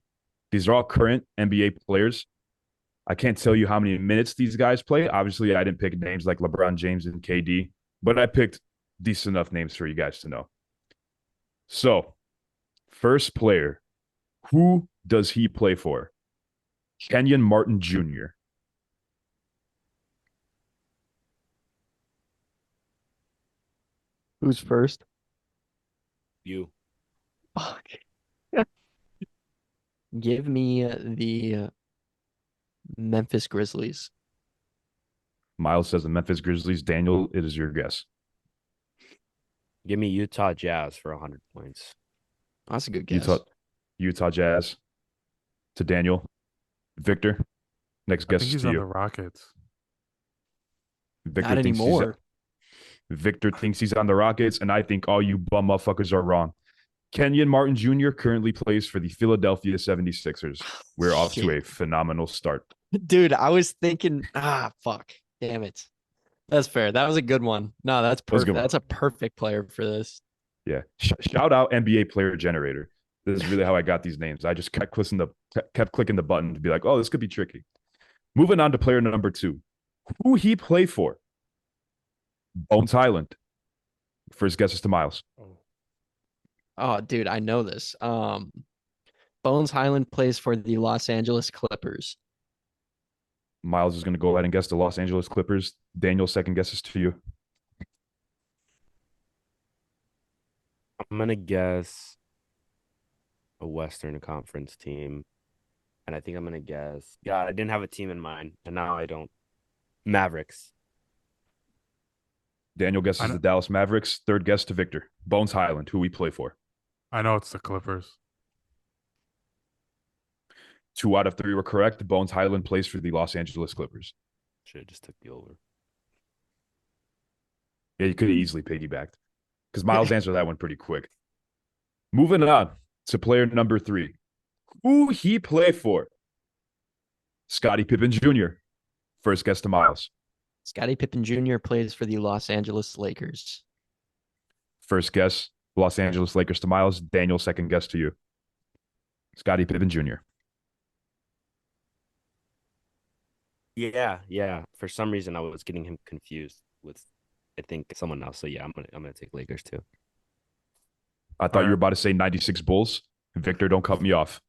These are all current NBA players. I can't tell you how many minutes these guys play. Obviously, I didn't pick names like LeBron James and KD, but I picked decent enough names for you guys to know. So, first player, who does he play for? Kenyon Martin Jr. Who's first? You. Fuck. Give me the Memphis Grizzlies. Miles says the Memphis Grizzlies. Daniel, it is your guess. Give me Utah Jazz for 100 points. That's a good Utah, guess. Utah Jazz to Daniel. Victor. Next I think guess is he's to on you. the Rockets. Victor Not thinks he's anymore. Victor thinks he's on the Rockets, and I think all you bum motherfuckers are wrong. Kenyon Martin Jr. currently plays for the Philadelphia 76ers. We're off to Shit. a phenomenal start. Dude, I was thinking, fuck. Damn it. That's fair. That was a good one. No, that's That was a good perfect. one. That's a perfect player for this. Yeah. Shout out NBA player generator. This is really how I got these names. I just kept clicking the button to be like, oh, this could be tricky. Moving on to player number 2. Who he play for? Bones Highland. First guess is to Miles. Oh, dude, I know this. Bones Highland plays for the Los Angeles Clippers. Miles is going to go ahead and guess the Los Angeles Clippers. Daniel, second guess is to you. I'm gonna guess a Western Conference team, and I think I'm gonna guess. God, I didn't have a team in mind, and now I don't. Mavericks. Daniel I guesses know, the Dallas Mavericks. Third guess to Victor. Bones Highland, who we play for. I know it's the Clippers. 2 out of 3 were correct. Bones Highland plays for the Los Angeles Clippers. Should have just took the over. Yeah, you could have easily piggybacked because Miles answered that one pretty quick. Moving on to player number 3. Who he play for? Scottie Pippen Jr. First guess to Miles. Scottie Pippen Jr. plays for the Los Angeles Lakers. First guess, Los Angeles Lakers to Miles. Daniel, second guess to you. Scottie Pippen Jr. Yeah. For some reason, I was getting him confused with, I think, someone else. So yeah, I'm gonna take Lakers too. I thought you were about to say 96 Bulls. Victor, don't cut me off.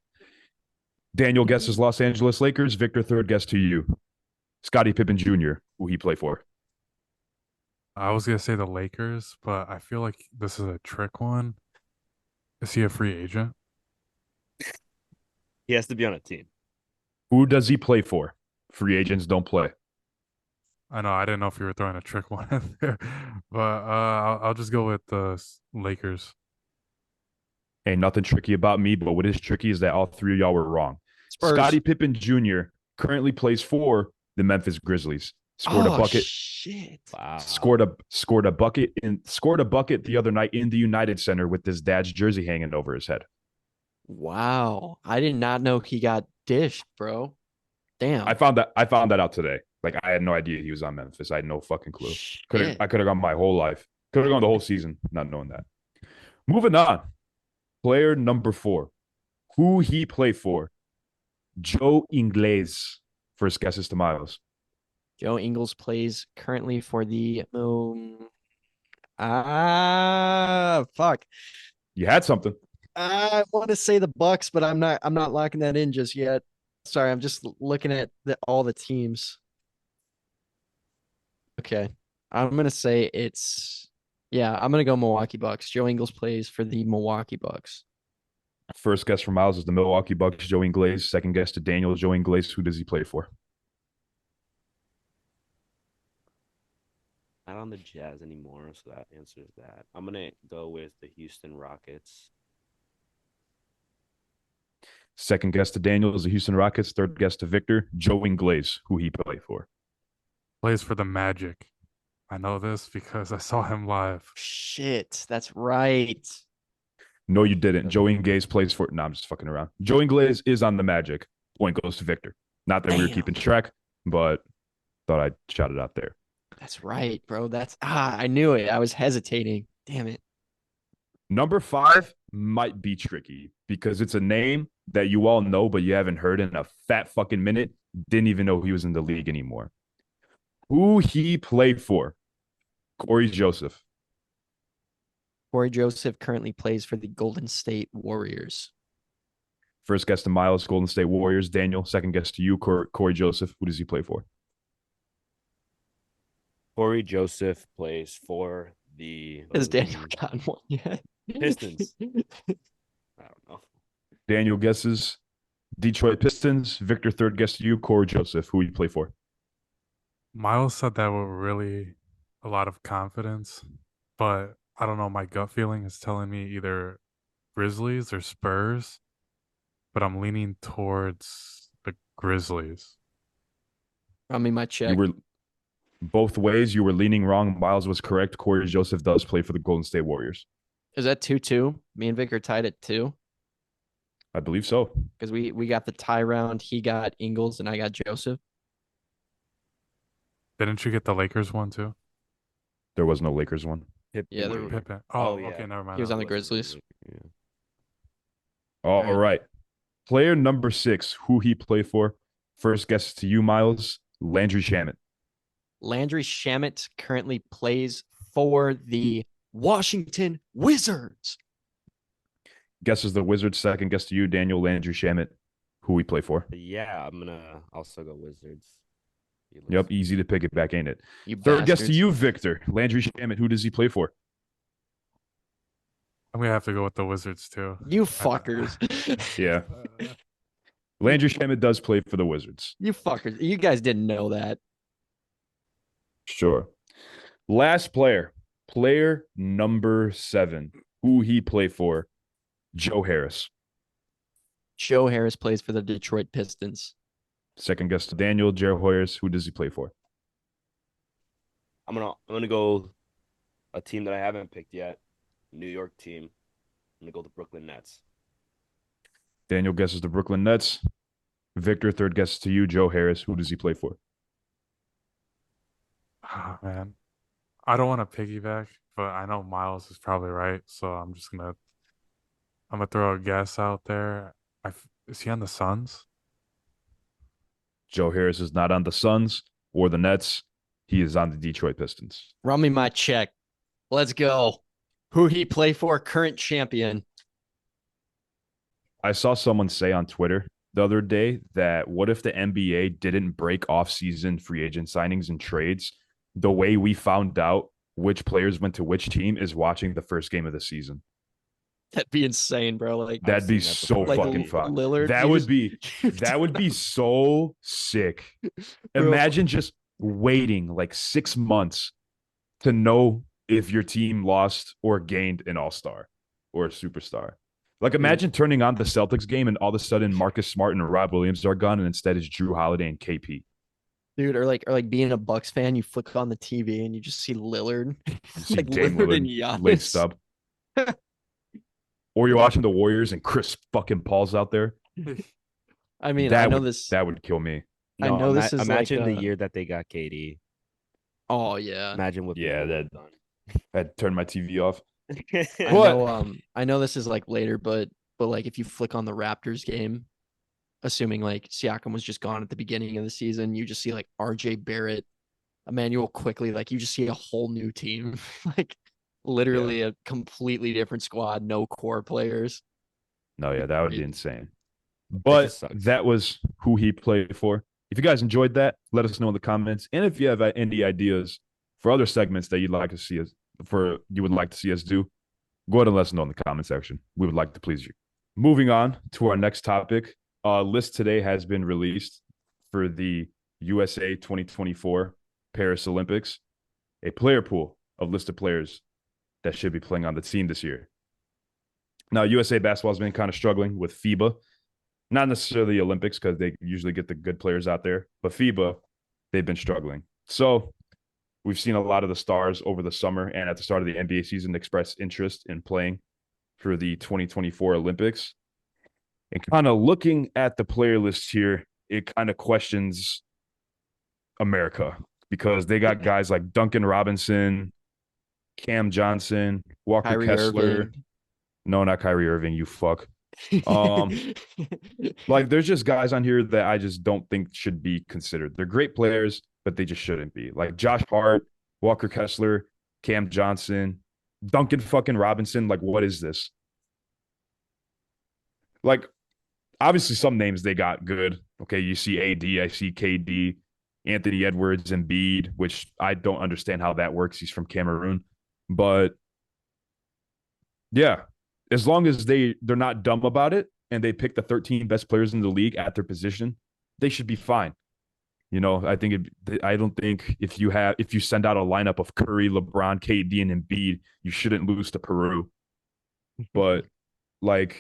Daniel guesses Los Angeles Lakers. Victor, third guess to you. Scottie Pippen Jr., who he play for. I was gonna say the Lakers, but I feel like this is a trick one. Is he a free agent? He has to be on a team. Who does he play for? Free agents don't play. I know. I didn't know if you were throwing a trick one in there, but I'll just go with the Lakers. Ain't nothing tricky about me, but what is tricky is that all 3 of y'all were wrong. Spurs. Scottie Pippen Jr. currently plays for the Memphis Grizzlies. Scored a bucket. Shit. Wow. Scored a bucket the other night in the United Center with his dad's jersey hanging over his head. Wow. I did not know he got dished, bro. Damn. I found that out today. Like I had no idea he was on Memphis. I had no fucking clue. Shit. I could have gone my whole life. Could have gone the whole season not knowing that. Moving on. Player number 4. Who he play for? Joe Ingles. First guess is to Miles. Joe Ingles plays currently for the fuck. You had something. I want to say the Bucks, but I'm not locking that in just yet. Sorry, I'm just looking at all the teams. Okay. I'm gonna say I'm gonna go Milwaukee Bucks. Joe Ingles plays for the Milwaukee Bucks. First guess for Miles is the Milwaukee Bucks, Joe Ingles. Second guess to Daniel, Joe Ingles. Who does he play for? Not on the Jazz anymore, so that answers that. I'm gonna go with the Houston Rockets. Second guess to Daniel is the Houston Rockets. Third guess to Victor, Joe Ingles. Who he play for? Plays for the Magic. I know this because I saw him live. Shit, that's right. No, you didn't. Joe Ingles plays for. No, I'm just fucking around. Joe Ingles is on the Magic. Point goes to Victor. Not that we were Damn. keeping track, but thought I'd shout it out there. That's right, bro. I knew it. I was hesitating. Damn it. Number 5 might be tricky because it's a name that you all know, but you haven't heard in a fat fucking minute. Didn't even know he was in the league anymore. Who he played for? Corey Joseph. Corey Joseph currently plays for the Golden State Warriors. First guess to Miles, Golden State Warriors. Daniel, second guess to you, Corey Joseph. Who does he play for? Corey Joseph plays for the Has Daniel gotten one yet? Pistons. I don't know. Daniel guesses Detroit Pistons. Victor, third guess to you, Corey Joseph. Who he play for? Miles said that with really a lot of confidence, but I don't know. My gut feeling is telling me either Grizzlies or Spurs, but I'm leaning towards the Grizzlies. I mean, my You check. were both ways. You were leaning wrong. Miles was correct. Corey Joseph does play for the Golden State Warriors. Is that 2-2? Me and Vic are tied at 2 I believe so. because we got the tie round. He got Ingles and I got Joseph. Didn't you get the Lakers one too? There was no Lakers one. Yeah, there were- Pippen. Oh, Oh, yeah. okay, never mind. He was on the Western Grizzlies. League, yeah. All All right. Player number 6, who he played for. First guess to you, Miles. Landry Shamet. Landry Shamet currently plays for the Washington Wizards. Guess is the Wizards. Second guess to you, Daniel. Landry Shamet, who he play for. Yeah, I'm gonna also go Wizards. Yep, easy to pick it back, ain't it? You Third guess to bastards. you, Victor. Landry Shamet, who does he play for? I'm gonna have to go with the Wizards too. You fuckers. Yeah. Landry Shamet does play for the Wizards. You fuckers. You guys didn't know that. Sure. Last player, player number 7, who he play for. Joe Harris. Joe Harris plays for the Detroit Pistons. Second guess to Daniel. Joe Harris, who does he play for? I'm gonna go a team that I haven't picked yet. New York team. I'm gonna go the Brooklyn Nets. Daniel guesses the Brooklyn Nets. Victor, third guess to you, Joe Harris. Who does he play for? Ah, man, I don't want to piggyback, but I know Miles is probably right, so I'm gonna throw a guess out there. Is he on the Suns? Joe Harris is not on the Suns or the Nets. He is on the Detroit Pistons. Run me my check. Let's go. Who he play for? Current champion. I saw someone say on Twitter the other day that what if the NBA didn't break off-season free agent signings and trades? The way we found out which players went to which team is watching the first game of the season. That'd be insane, bro. Like That'd be seen that so before. fucking Like fun. Lillard, That you would just- be you that would be don't- so sick. Bro. Imagine just waiting like 6 months to know if your team lost or gained an all-star or a superstar. Like imagine turning on the Celtics game and all of a sudden Marcus Smart and Rob Williams are gone and instead it's Drew Holiday and KP. dude, or like being a Bucks fan, you flick on the TV and you just see Lillard, You see like Dame Lillard and Lillard laced Giannis. up. Or you're watching the Warriors and Chris fucking Paul's out there. I mean, that I know would, this. That would kill me. I know this is imagine like, the year that they got KD. Oh yeah, Imagine what Yeah, people that- would've I had to turn my TV off. done. I What? know. I know this is like later, but like if you flick on the Raptors game, assuming like Siakam was just gone at the beginning of the season, you just see like R.J. Barrett, Emmanuel quickly, like you just see a whole new team, like literally a completely different squad, no core players. No, yeah, that would be Crazy. insane. But just sucks. that was who he played for. If you guys enjoyed that, let us know in the comments. And if you have any ideas for other segments that you'd like to see us do, go ahead and let us know in the comment section. We would like to please you. Moving on to our next topic. List today has been released for the USA 2024 Paris Olympics. A player pool of listed players that should be playing on the team this year. Now, USA basketball has been kind of struggling with FIBA. Not necessarily the Olympics because they usually get the good players out there, but FIBA, they've been struggling. So we've seen a lot of the stars over the summer and at the start of the NBA season express interest in playing for the 2024 Olympics. And kind of looking at the player list here, it kind of questions America because they got guys like Duncan Robinson, Cam Johnson, Walker Kyrie Kessler. Irving. No, not Kyrie Irving, you fuck. Like there's just guys on here that I just don't think should be considered. They're great players, but they just shouldn't be. Like Josh Hart, Walker Kessler, Cam Johnson, Duncan fucking Robinson. Like, what is this? Like, obviously some names they got good. Okay, you see AD, I see KD, Anthony Edwards, Embiid, which I don't understand how that works. He's from Cameroon. But yeah, as long as they're not dumb about it and they pick the 13 best players in the league at their position, they should be fine. You know, I don't think if you send out a lineup of Curry, LeBron, KD, and Embiid, you shouldn't lose to Peru. But like,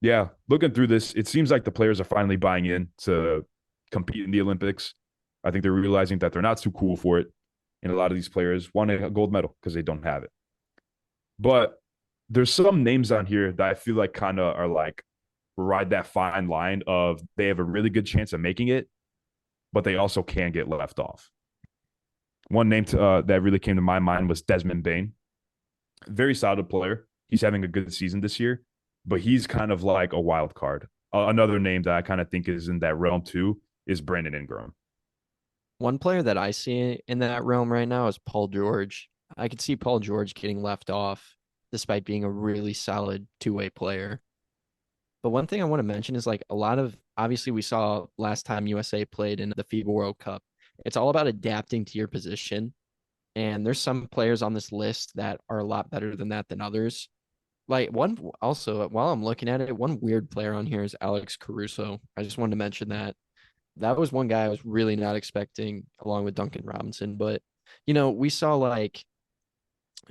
yeah, looking through this, it seems like the players are finally buying in to compete in the Olympics. I think they're realizing that they're not too cool for it. And a lot of these players want a gold medal because they don't have it. But there's some names on here that I feel like kind of are like ride that fine line of they have a really good chance of making it, but they also can get left off. One name that really came to my mind was Desmond Bain. Very solid player. He's having a good season this year, but he's kind of like a wild card. Another name that I kind of think is in that realm too is Brandon Ingram. One player that I see in that realm right now is Paul George. I could see Paul George getting left off despite being a really solid two-way player. But one thing I want to mention is like a lot of obviously we saw last time USA played in the FIBA World Cup. It's all about adapting to your position. And there's some players on this list that are a lot better than that than others. Like one also, while I'm looking at it, one weird player on here is Alex Caruso. I just wanted to mention that. That was one guy I was really not expecting, along with Duncan Robinson. But we saw like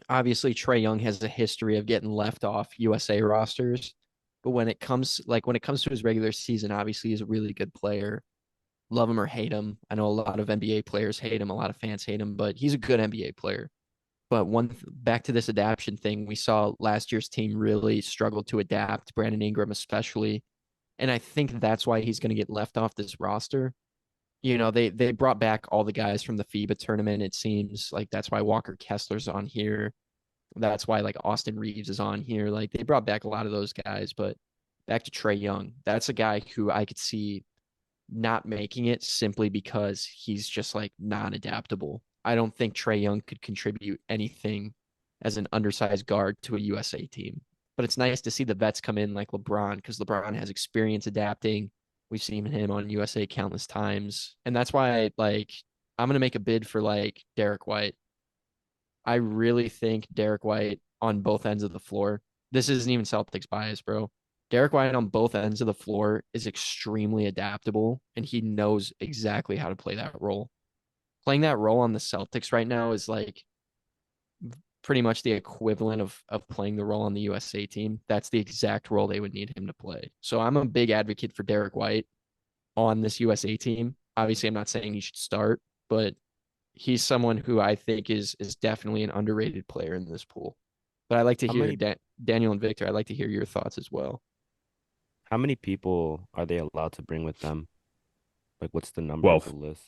obviously Trae Young has a history of getting left off USA rosters. But when it comes to his regular season, obviously he's a really good player. Love him or hate him. I know a lot of NBA players hate him, a lot of fans hate him, but he's a good NBA player. But back to this adaptation thing, we saw last year's team really struggle to adapt, Brandon Ingram especially. And I think that's why he's going to get left off this roster. They brought back all the guys from the FIBA tournament. It seems like that's why Walker Kessler's on here. That's why like Austin Reeves is on here. Like they brought back a lot of those guys, but back to Trae Young. That's a guy who I could see not making it simply because he's just like non-adaptable. I don't think Trae Young could contribute anything as an undersized guard to a USA team. But it's nice to see the vets come in like LeBron because LeBron has experience adapting. We've seen him on USA countless times. And that's why I'm gonna make a bid for like Derek White. I really think Derek White on both ends of the floor. This isn't even Celtics bias, bro. Derek White on both ends of the floor is extremely adaptable and he knows exactly how to play that role. Playing that role on the Celtics right now is like pretty much the equivalent of playing the role on the USA team. That's the exact role they would need him to play. So I'm a big advocate for Derek White on this USA team. Obviously, I'm not saying he should start, but he's someone who I think is definitely an underrated player in this pool. But I like to How hear many Daniel and Victor. I'd like to hear your thoughts as well. how many people are they allowed to bring with them? Like what's the number of the 12. list?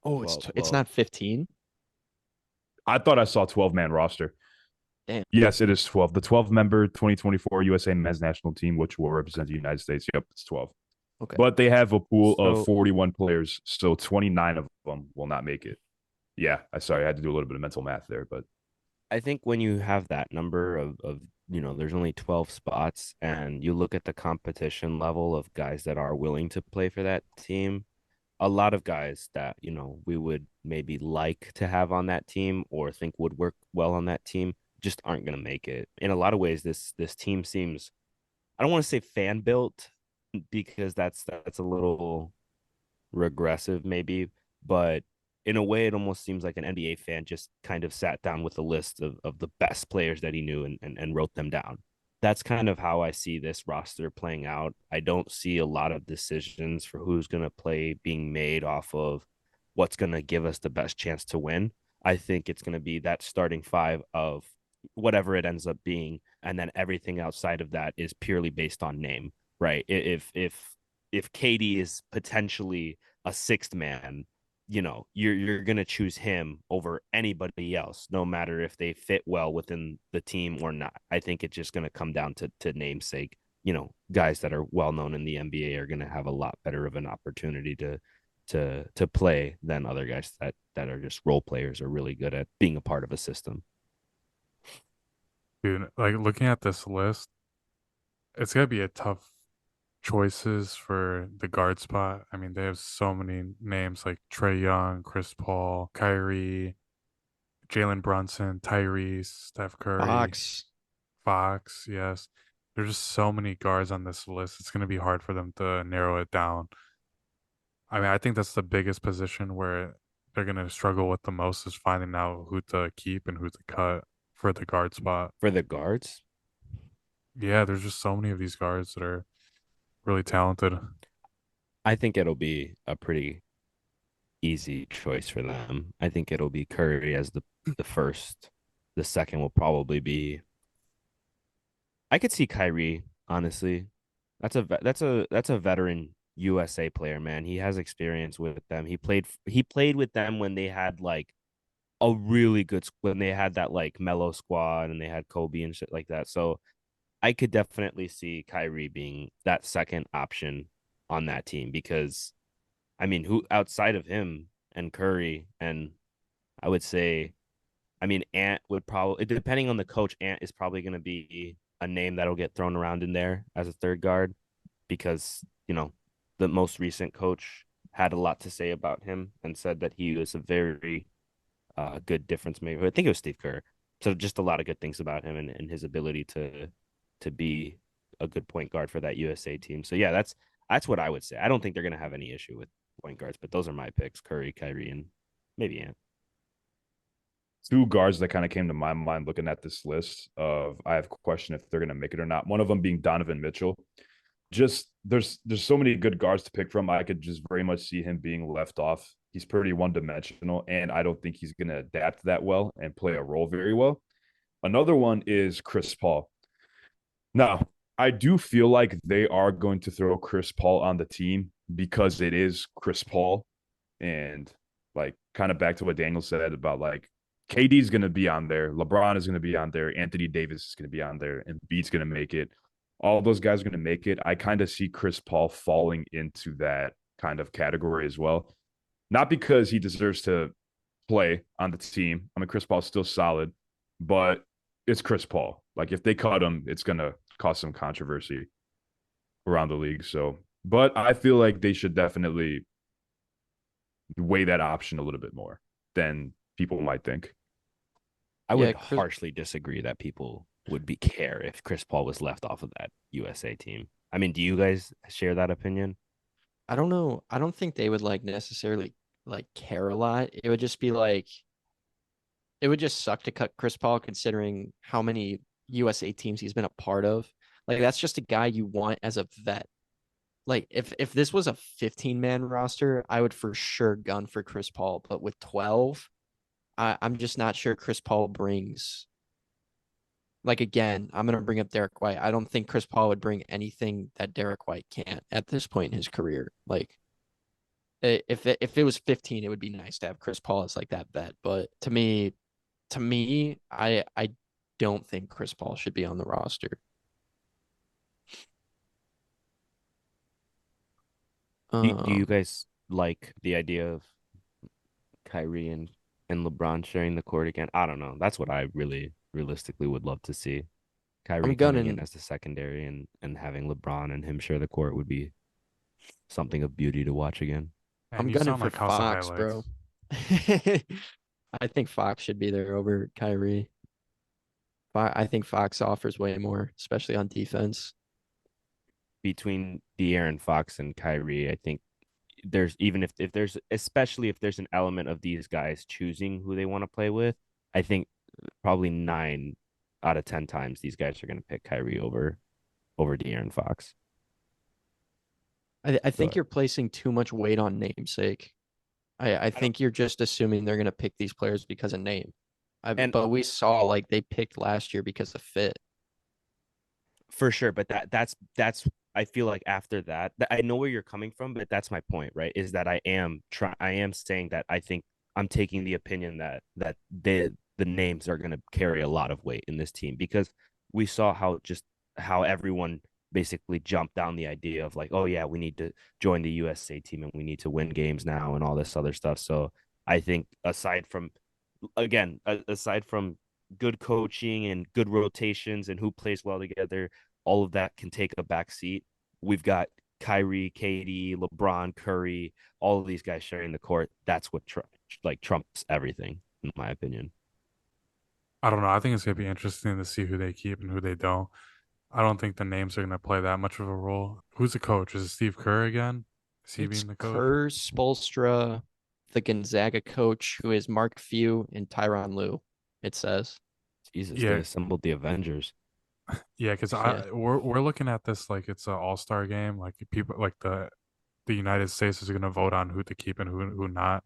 Oh, it's 12. it's Well, not 15. I thought I saw 12-man roster. Damn. Yes, it is 12. The 12-member 2024 USA men's national team, which will represent the United States. Yep, it's 12. Okay. But they have a pool of so 41 players, so 29 of them will not make it. Yeah, I had to do a little bit of mental math there, but I think when you have that number of there's only 12 spots and you look at the competition level of guys that are willing to play for that team, a lot of guys that, we would maybe like to have on that team or think would work well on that team just aren't going to make it. In a lot of ways, this team seems, I don't want to say fan built because that's a little regressive maybe, but in a way it almost seems like an NBA fan just kind of sat down with a list of the best players that he knew and wrote them down. That's kind of how I see this roster playing out. I don't see a lot of decisions for who's going to play being made off of what's going to give us the best chance to win. I think it's going to be that starting five of whatever it ends up being, and then everything outside of that is purely based on name, right? If Katie is potentially a sixth man, you're gonna choose him over anybody else, no matter if they fit well within the team or not. I think it's just gonna come down to namesake. Guys that are well known in the NBA are gonna have a lot better of an opportunity to play than other guys that are just role players or really good at being a part of a system. dude, like looking at this list, it's gonna be a tough choices for the guard spot. I mean, they have so many names like Trey Young, Chris Paul, Kyrie, Jalen Brunson, Tyrese, Steph Curry, Fox. Fox. Yes. There's just so many guards on this list. It's going to be hard for them to narrow it down. I mean, I think that's the biggest position where they're going to struggle with the most is finding out who to keep and who to cut for the guard spot. For the guards, Yeah, there's just so many of these guards that are really talented. I think it'll be a pretty easy choice for them. I think it'll be Curry as the first. The second will probably be. I could see Kyrie, honestly. That's a veteran USA player, man. He has experience with them. He played with them when they had like a really good when they had that like mellow squad and they had Kobe and shit like that. So I could definitely see Kyrie being that second option on that team because I mean, who outside of him and Curry and I would say, I mean, Ant would probably depending on the coach, Ant is probably going to be a name that'll get thrown around in there as a third guard because the most recent coach had a lot to say about him and said that he was a very good difference maker. I think it was Steve Kerr. So just a lot of good things about him and his ability to be a good point guard for that USA team. So yeah, that's what I would say. I don't think they're gonna have any issue with point guards, but those are my picks: Curry, Kyrie, and maybe Ant. Two guards that kind of came to my mind looking at this list of I have a question if they're going to make it or not. One of them being Donovan Mitchell. Just there's so many good guards to pick from. I could just very much see him being left off. He's pretty one dimensional, and I don't think he's going to adapt that well and play a role very well. Another one is Chris Paul. Now, I do feel like they are going to throw Chris Paul on the team because it is Chris Paul. And like kind of back to what Daniel said about like KD is going to be on there, LeBron is going to be on there, Anthony Davis is going to be on there, and Beat's going to make it. All those guys are going to make it. I kind of see Chris Paul falling into that kind of category as well. Not because he deserves to play on the team. I mean, Chris Paul's still solid, but it's Chris Paul. Like if they cut him, it's going to cause some controversy around the league. So, but I feel like they should definitely weigh that option a little bit more than people might think. I Yeah, would Chris, harshly disagree that people would be care if Chris Paul was left off of that USA team. I mean, do you guys share that opinion? I don't know. I don't think they would like necessarily like care a lot. It would just be like it would just suck to cut Chris Paul considering how many USA teams he's been a part of. Like that's just a guy you want as a vet. Like if this was a 15-man roster, I would for sure gun for Chris Paul. But with 12, I'm just not sure Chris Paul brings. Like again, I'm gonna bring up Derek White. I don't think Chris Paul would bring anything that Derek White can't at this point in his career. Like if it was 15, it would be nice to have Chris Paul as like that vet. But to me, I don't think Chris Paul should be on the roster. Do you Um, guys like the idea of Kyrie and LeBron sharing the court again? I don't know. That's what I really realistically would love to see. I'm Kyrie coming in gunning. as the secondary and having LeBron and him share the court would be something of beauty to watch again. And I'm you gunning sound for like House of Fox, bro. Highlights. I think Fox should be there over Kyrie. I think Fox offers way more, especially on defense. Between De'Aaron Fox and Kyrie, I think there's even if there's especially if there's an element of these guys choosing who they want to play with, I think probably 9 out of 10 times these guys are going to pick Kyrie over De'Aaron Fox. I think But you're placing too much weight on namesake. I I don't, think you're just assuming they're gonna pick these players because of name. And But we saw like they picked last year because of fit. for sure, but that's I feel like after that, I know where you're coming from, but that's my point, right? Is that I am saying that I think I'm taking the opinion that the names are going to carry a lot of weight in this team because we saw how everyone basically jumped down the idea of like, oh yeah, we need to join the USA team and we need to win games now and all this other stuff. So I think aside from good coaching and good rotations and who plays well together, all of that can take a back seat. We've got Kyrie, KD, LeBron, Curry, all of these guys sharing the court. That's what trumps everything, in my opinion. I don't know. I think it's gonna be interesting to see who they keep and who they don't. I don't think the names are gonna play that much of a role. Who's the coach? Is it Steve Kerr again? Is he It's being the coach? Kerr, Spolstra, the Gonzaga coach, who is Mark Few and Tyronn Lue. It says, Jesus, they Yeah, assembled the Avengers. yeah. Because yeah, we're looking at this like it's an all-star game. Like people like the the United States is going to vote on who to keep and who not.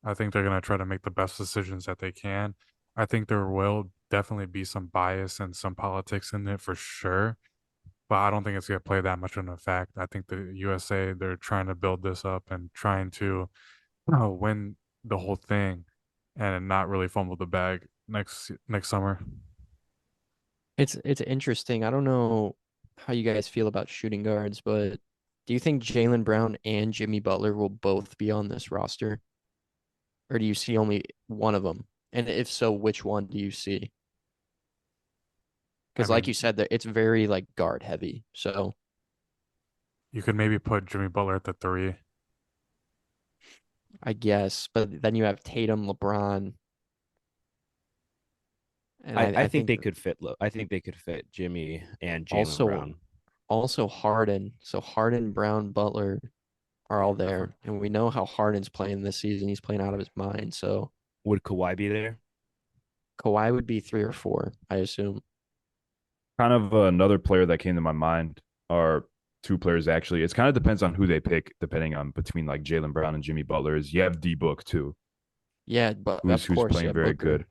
I think they're going to try to make the best decisions that they can. I think there will definitely be some bias and some politics in it for sure, but I don't think it's going to play that much of an effect. I think the USA, they're trying to build this up and trying to win the whole thing and not really fumble the bag next summer. It's interesting. I don't know how you guys feel about shooting guards, but do you think Jaylen Brown and Jimmy Butler will both be on this roster? Or do you see only one of them? And if so, which one do you see? I Because like you mean, said, that it's very like guard heavy. So you could maybe put Jimmy Butler at the three. I guess, but then you have Tatum, LeBron, and I I think think they could fit. I think they could fit Jimmy and Jaylen also Brown. also Harden. So Harden, Brown, Butler are all Definitely. there, and we know how Harden's playing this season. He's playing out of his mind. So Would Kawhi be there? Kawhi would be 3 or 4, I assume. Kind of another player that came to my mind are two players actually. It kind of depends on who they pick, depending on between like Jaylen Brown and Jimmy Butler. Is you have D Book too, Yeah, but of who's course, playing yeah, very Booker. good.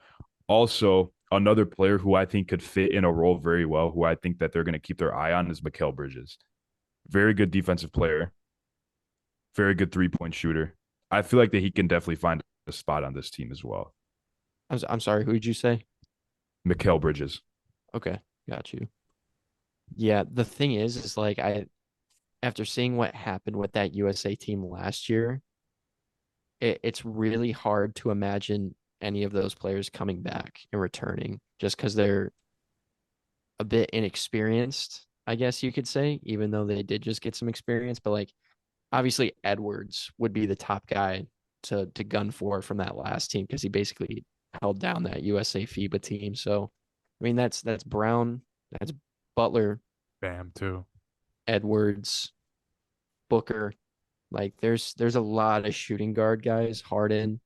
Also, another player who I think could fit in a role very well, who I think that they're going to keep their eye on, is Mikal Bridges. Very good defensive player, very good 3-point shooter. I feel like that he can definitely find a spot on this team as well. I'm sorry, who did you say? Mikal Bridges. Okay, got you. Yeah, the thing is like after seeing what happened with that USA team last year, it's really hard to imagine any of those players coming back and returning just because they're a bit inexperienced, I guess you could say, even though they did just get some experience. But like obviously Edwards would be the top guy to gun for from that last team because he basically held down that USA FIBA team. So I mean that's Brown, that's Butler, Bam too. Edwards, Booker. Like there's a lot of shooting guard guys. Harden.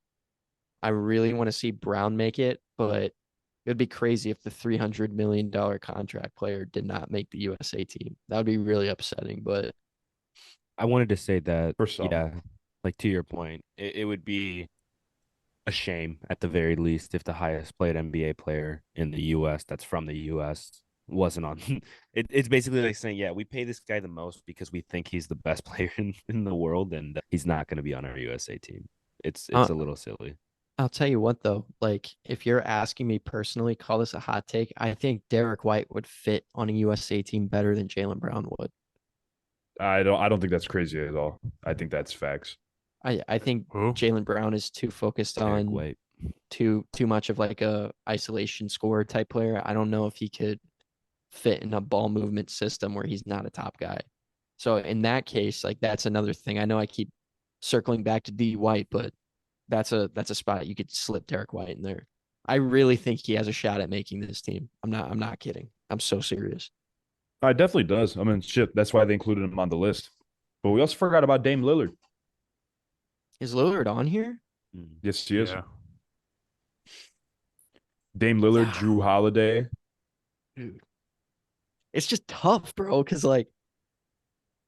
I really want to see Brown make it, but it would be crazy if the $300 million contract player did not make the USA team. That would be really upsetting. But I wanted to say that, For some. yeah, like to your point, it would be a shame at the very least if the highest paid NBA player in the US that's from the US wasn't on. It's basically like saying, yeah, we pay this guy the most because we think he's the best player in the world and he's not going to be on our USA team. It's uh, a little silly. I'll tell you what though, like if you're asking me personally, call this a hot take. I think Derek White would fit on a USA team better than Jaylen Brown would. I don't think that's crazy at all. I think that's facts. I think Who? Jaylen Brown is too focused Derek on White. too much of like a isolation scorer type player. I don't know if he could fit in a ball movement system where he's not a top guy. So in that case, like that's another thing. I know I keep circling back to D White, but that's a spot you could slip Derek White in there. I really think he has a shot at making this team. I'm not kidding. I'm so serious. It definitely does. I mean, shit, that's why they included him on the list. But we also forgot about Dame Lillard. Is Lillard on here? Mm. Yes, he is. Yeah. Dame Lillard, Yeah, Drew Holiday. dude. It's just tough, bro, because like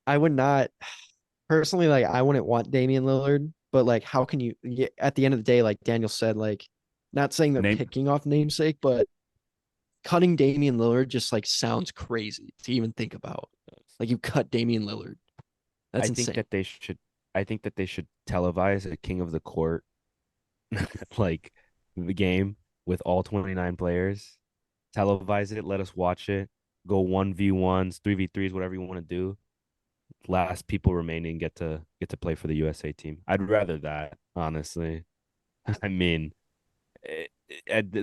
I would not personally like I wouldn't want Damian Lillard, but like how can you at the end of the day, like Daniel said, like not saying they're Name picking off namesake, but cutting Damian Lillard just like sounds crazy to even think about. Like you cut Damian Lillard. I That's think insane. that they should I think that they should televise a King of the Court like the game with all 29 players. Televise it, let us watch it. Go 1v1s, 3v3s, whatever you want to do. Last people remaining get to play for the USA team. I'd rather that, honestly. I mean,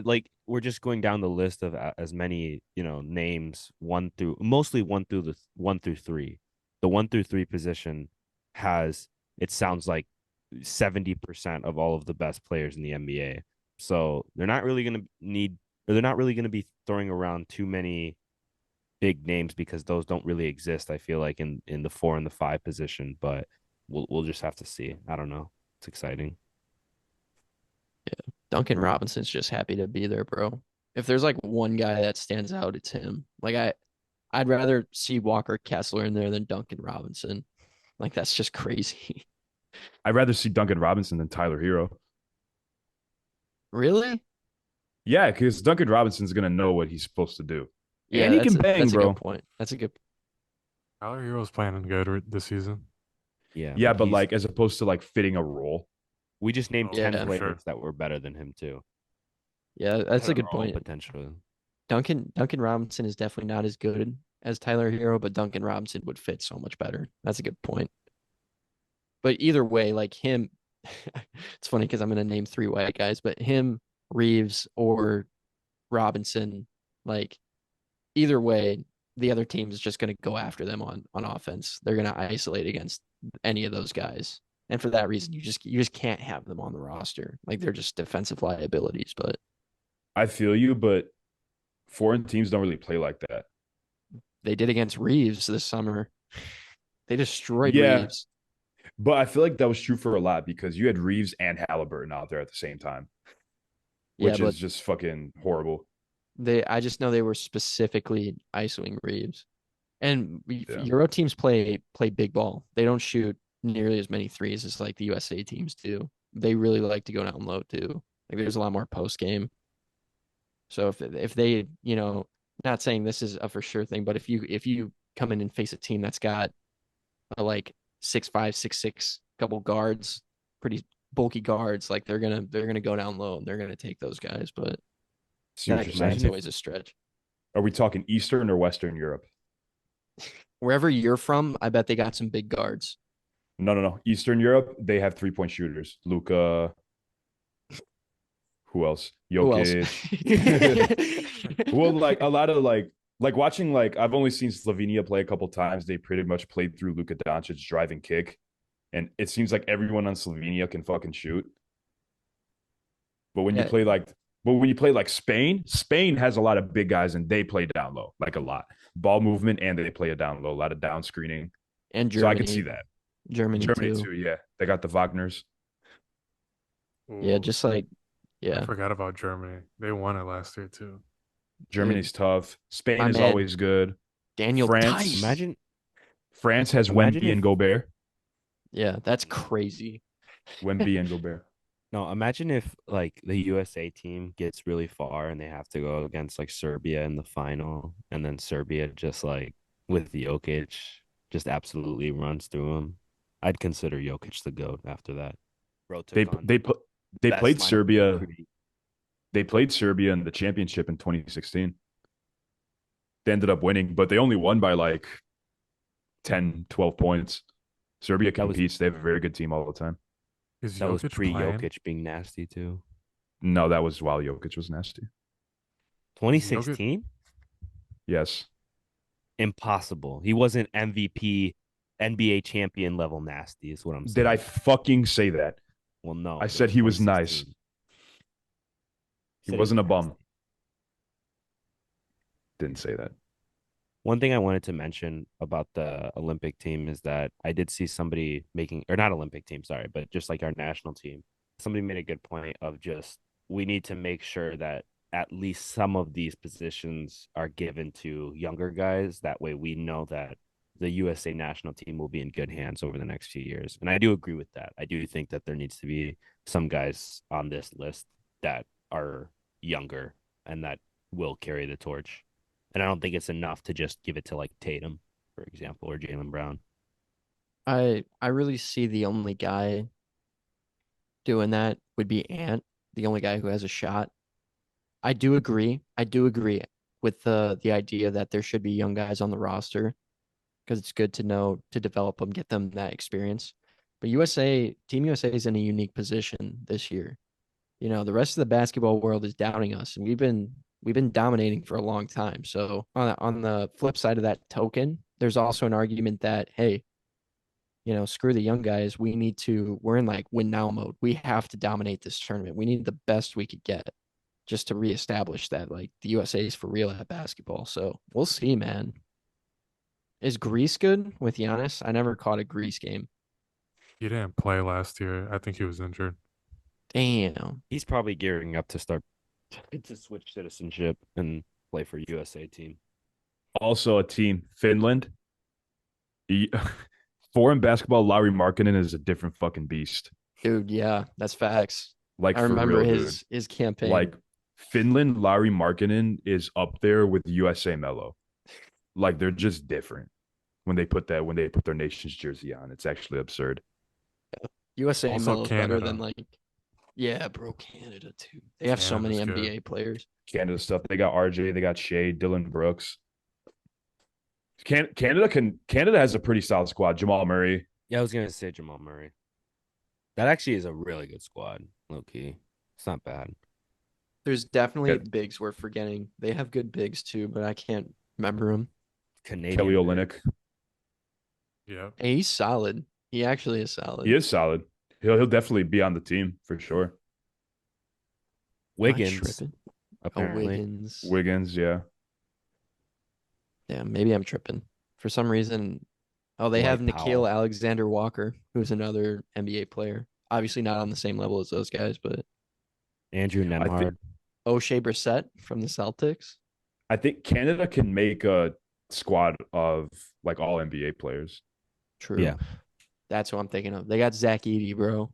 like we're just going down the list of as many names mostly 1 through 3. The 1 through 3 position has it sounds like 70% of all of the best players in the NBA. So they're not really going to need or they're not really going to be throwing around too many big names because those don't really exist. I feel like in the 4 and the 5 position, but we'll just have to see. I don't know. It's exciting. Duncan Robinson's just happy to be there, bro. If there's like one guy that stands out, it's him. Like I'd rather see Walker Kessler in there than Duncan Robinson. Like that's just crazy. I'd rather see Duncan Robinson than Tyler Hero. Really? Yeah, because Duncan Robinson's gonna know what he's supposed to do, and Yeah, he can bang, that's a good bro. point. That's a good. Tyler Hero's playing good this season. Yeah, Yeah, but but like as opposed to like fitting a role. we just named Oh, 10 Yeah, for players sure. that were better than him too. Yeah, That that's a are good all point. potential. Duncan Robinson is definitely not as good as Tyler Hero, but Duncan Robinson would fit so much better. That's a good point. But either way, like him, it's funny because I'm gonna name three white guys, but him, Reeves, or Robinson, like either way, the other team is just gonna go after them on offense. They're gonna isolate against any of those guys. And for that reason, you just can't have them on the roster. Like they're just defensive liabilities. But I feel you, but foreign teams don't really play like that. they did against Reeves this summer. They destroyed Yeah, Reeves. but I feel like that was true for a lot because you had Reeves and Halliburton out there at the same time, Yeah, which but is just fucking horrible. I just know they were specifically isoing Reeves. And Yeah. Euro teams play big ball. They don't shoot nearly as many threes as like the USA teams do. They really like to go down low too. Like there's a lot more post game. So if they, not saying this is a for sure thing, but if you come in and face a team that's got a like 6'5", 6'6", couple guards, pretty bulky guards, like they're gonna go down low and they're gonna take those guys. But See what you're that's saying? Imagine if always a stretch. Are we talking Eastern or Western Europe? Wherever you're from, I bet they got some big guards. No, no, no. Eastern Europe, they have 3-point shooters. Luca, who else? Who else? Jokic. Well, like a lot of like watching like I've only seen Slovenia play a couple times. They pretty much played through Luka Doncic's driving kick, and it seems like everyone on Slovenia can fucking shoot. But when you Yeah, play like, but when you play like Spain, Spain has a lot of big guys and they play down low, like a lot ball movement, and they play a down low, a lot of down screening. and So I could see Germany, that. Germany Germany too. too, yeah. They got the Wagners. Yeah, Ooh, just like I yeah, forgot about Germany. They won it last year too. dude, Germany's tough. Spain my is man always good. Daniel France, Tice. imagine France has imagine Wemby if and Gobert. Yeah, that's crazy. Wemby and Gobert. no, imagine if like the USA team gets really far and they have to go against like Serbia in the final, and then Serbia just like with Jokic just absolutely runs through them. I'd consider Jokic the GOAT after that. Bro They took on they they best played lineup in Serbia. history. They played Serbia in the championship in 2016. They ended up winning, but they only won by like 10, 12 points. Serbia That was competes. They have a very good team all the time. Is that was Jokic pre playing? Jokic being nasty too. No, that was while Jokic was nasty. Is Jokic? 2016? Yes. Impossible. He wasn't MVP, NBA champion level nasty, is what I'm Did saying. I fucking say that? Well, no, I it said was he was nice. 2016. He Said he was wasn't a bum. nasty. Didn't say that. One thing I wanted to mention about the Olympic team is that I did see somebody making, or not Olympic team, sorry, but just like our national team, somebody made a good point of just we need to make sure that at least some of these positions are given to younger guys. That way we know that the USA national team will be in good hands over the next few years. And I do agree with that. I do think that there needs to be some guys on this list that are younger and that will carry the torch. And I don't think it's enough to just give it to like Tatum, for example, or Jalen Brown. I really see the only guy doing that would be Ant, the only guy who has a shot. I do agree. I do agree with the idea that there should be young guys on the roster because it's good to know to develop them, get them that experience. But Team USA is in a unique position this year. The rest of the basketball world is doubting us, and we've been dominating for a long time. So on the flip side of that token, there's also an argument that hey, screw the young guys. We're in like win now mode. We have to dominate this tournament. We need the best we could get just to reestablish that like the USA is for real at basketball. So we'll see, man. Is Greece good with Giannis? I never caught a Greece game. He didn't play last year. I think he was injured. Damn. He's probably gearing up to start to switch citizenship and play for USA team. Also a team, Finland. foreign basketball, Lauri Markkanen is a different fucking beast. Dude, yeah, that's facts. Like I for remember real, dude. his campaign. Like Finland, Lauri Markkanen is up there with USA Melo. Like they're just different when they put their nation's jersey on. It's actually absurd. USA Also Melo's better Canada. than like, yeah, bro, Canada too. They have so many Canada's good. NBA players. Canada stuff. They got RJ, they got Shea, Dylan Brooks. Canada has a pretty solid squad. Jamal Murray. Yeah, I was gonna say Jamal Murray. That actually is a really good squad, low key. It's not bad. There's definitely Yeah. bigs we're forgetting. They have good bigs too, but I can't remember them. Canadian. Kelly big. Olynyk. Yeah. And he's solid. He actually is solid. He is solid. He'll definitely be on the team for sure. Am I Wiggins, tripping? Oh, apparently. Wiggins. Wiggins, yeah. Yeah, maybe I'm tripping. For some reason, oh, they have Dwight Nikhil Powell. Alexander Walker, who's another NBA player. Obviously not on the same level as those guys, but Andrew I think Nemhard. O'Shea Brissett from the Celtics. I think Canada can make a squad of like all NBA players. True. Yeah. That's what I'm thinking of. They got Zach Edey, bro.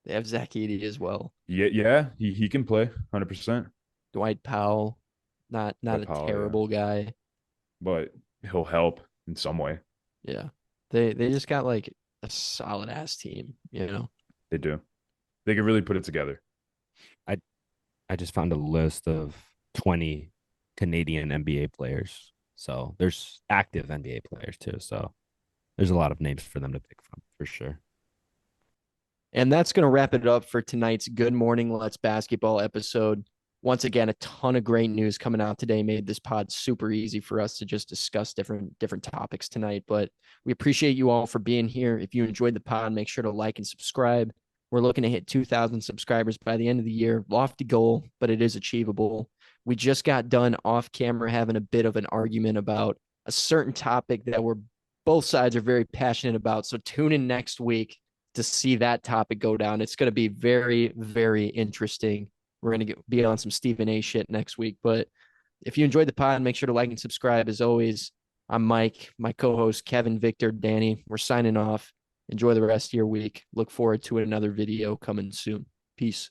They have Zach Edey as well. Yeah, he can play 100%, Dwight Powell, not Dwight a Powell, yeah. terrible guy. but he'll help in some way. Yeah. They just got like a solid ass team, you know. They do. They can really put it together. I just found a list of 20 Canadian NBA players. So there's active NBA players too. So there's a lot of names for them to pick from for sure. And that's going to wrap it up for tonight's Good Morning Let's Basketball episode. Once again, a ton of great news coming out today made this pod super easy for us to just discuss different topics tonight. But we appreciate you all for being here. If you enjoyed the pod, make sure to like and subscribe. We're looking to hit 2,000 subscribers by the end of the year. Lofty goal, but it is achievable. We just got done off camera having a bit of an argument about a certain topic that both sides are very passionate about. So tune in next week to see that topic go down. It's going to be very, very interesting. We're going to be on some Stephen A shit next week. But if you enjoyed the pod, make sure to like and subscribe. As always, I'm Mike, my co-host Kevin, Victor, Danny. We're signing off. Enjoy the rest of your week. Look forward to another video coming soon. Peace.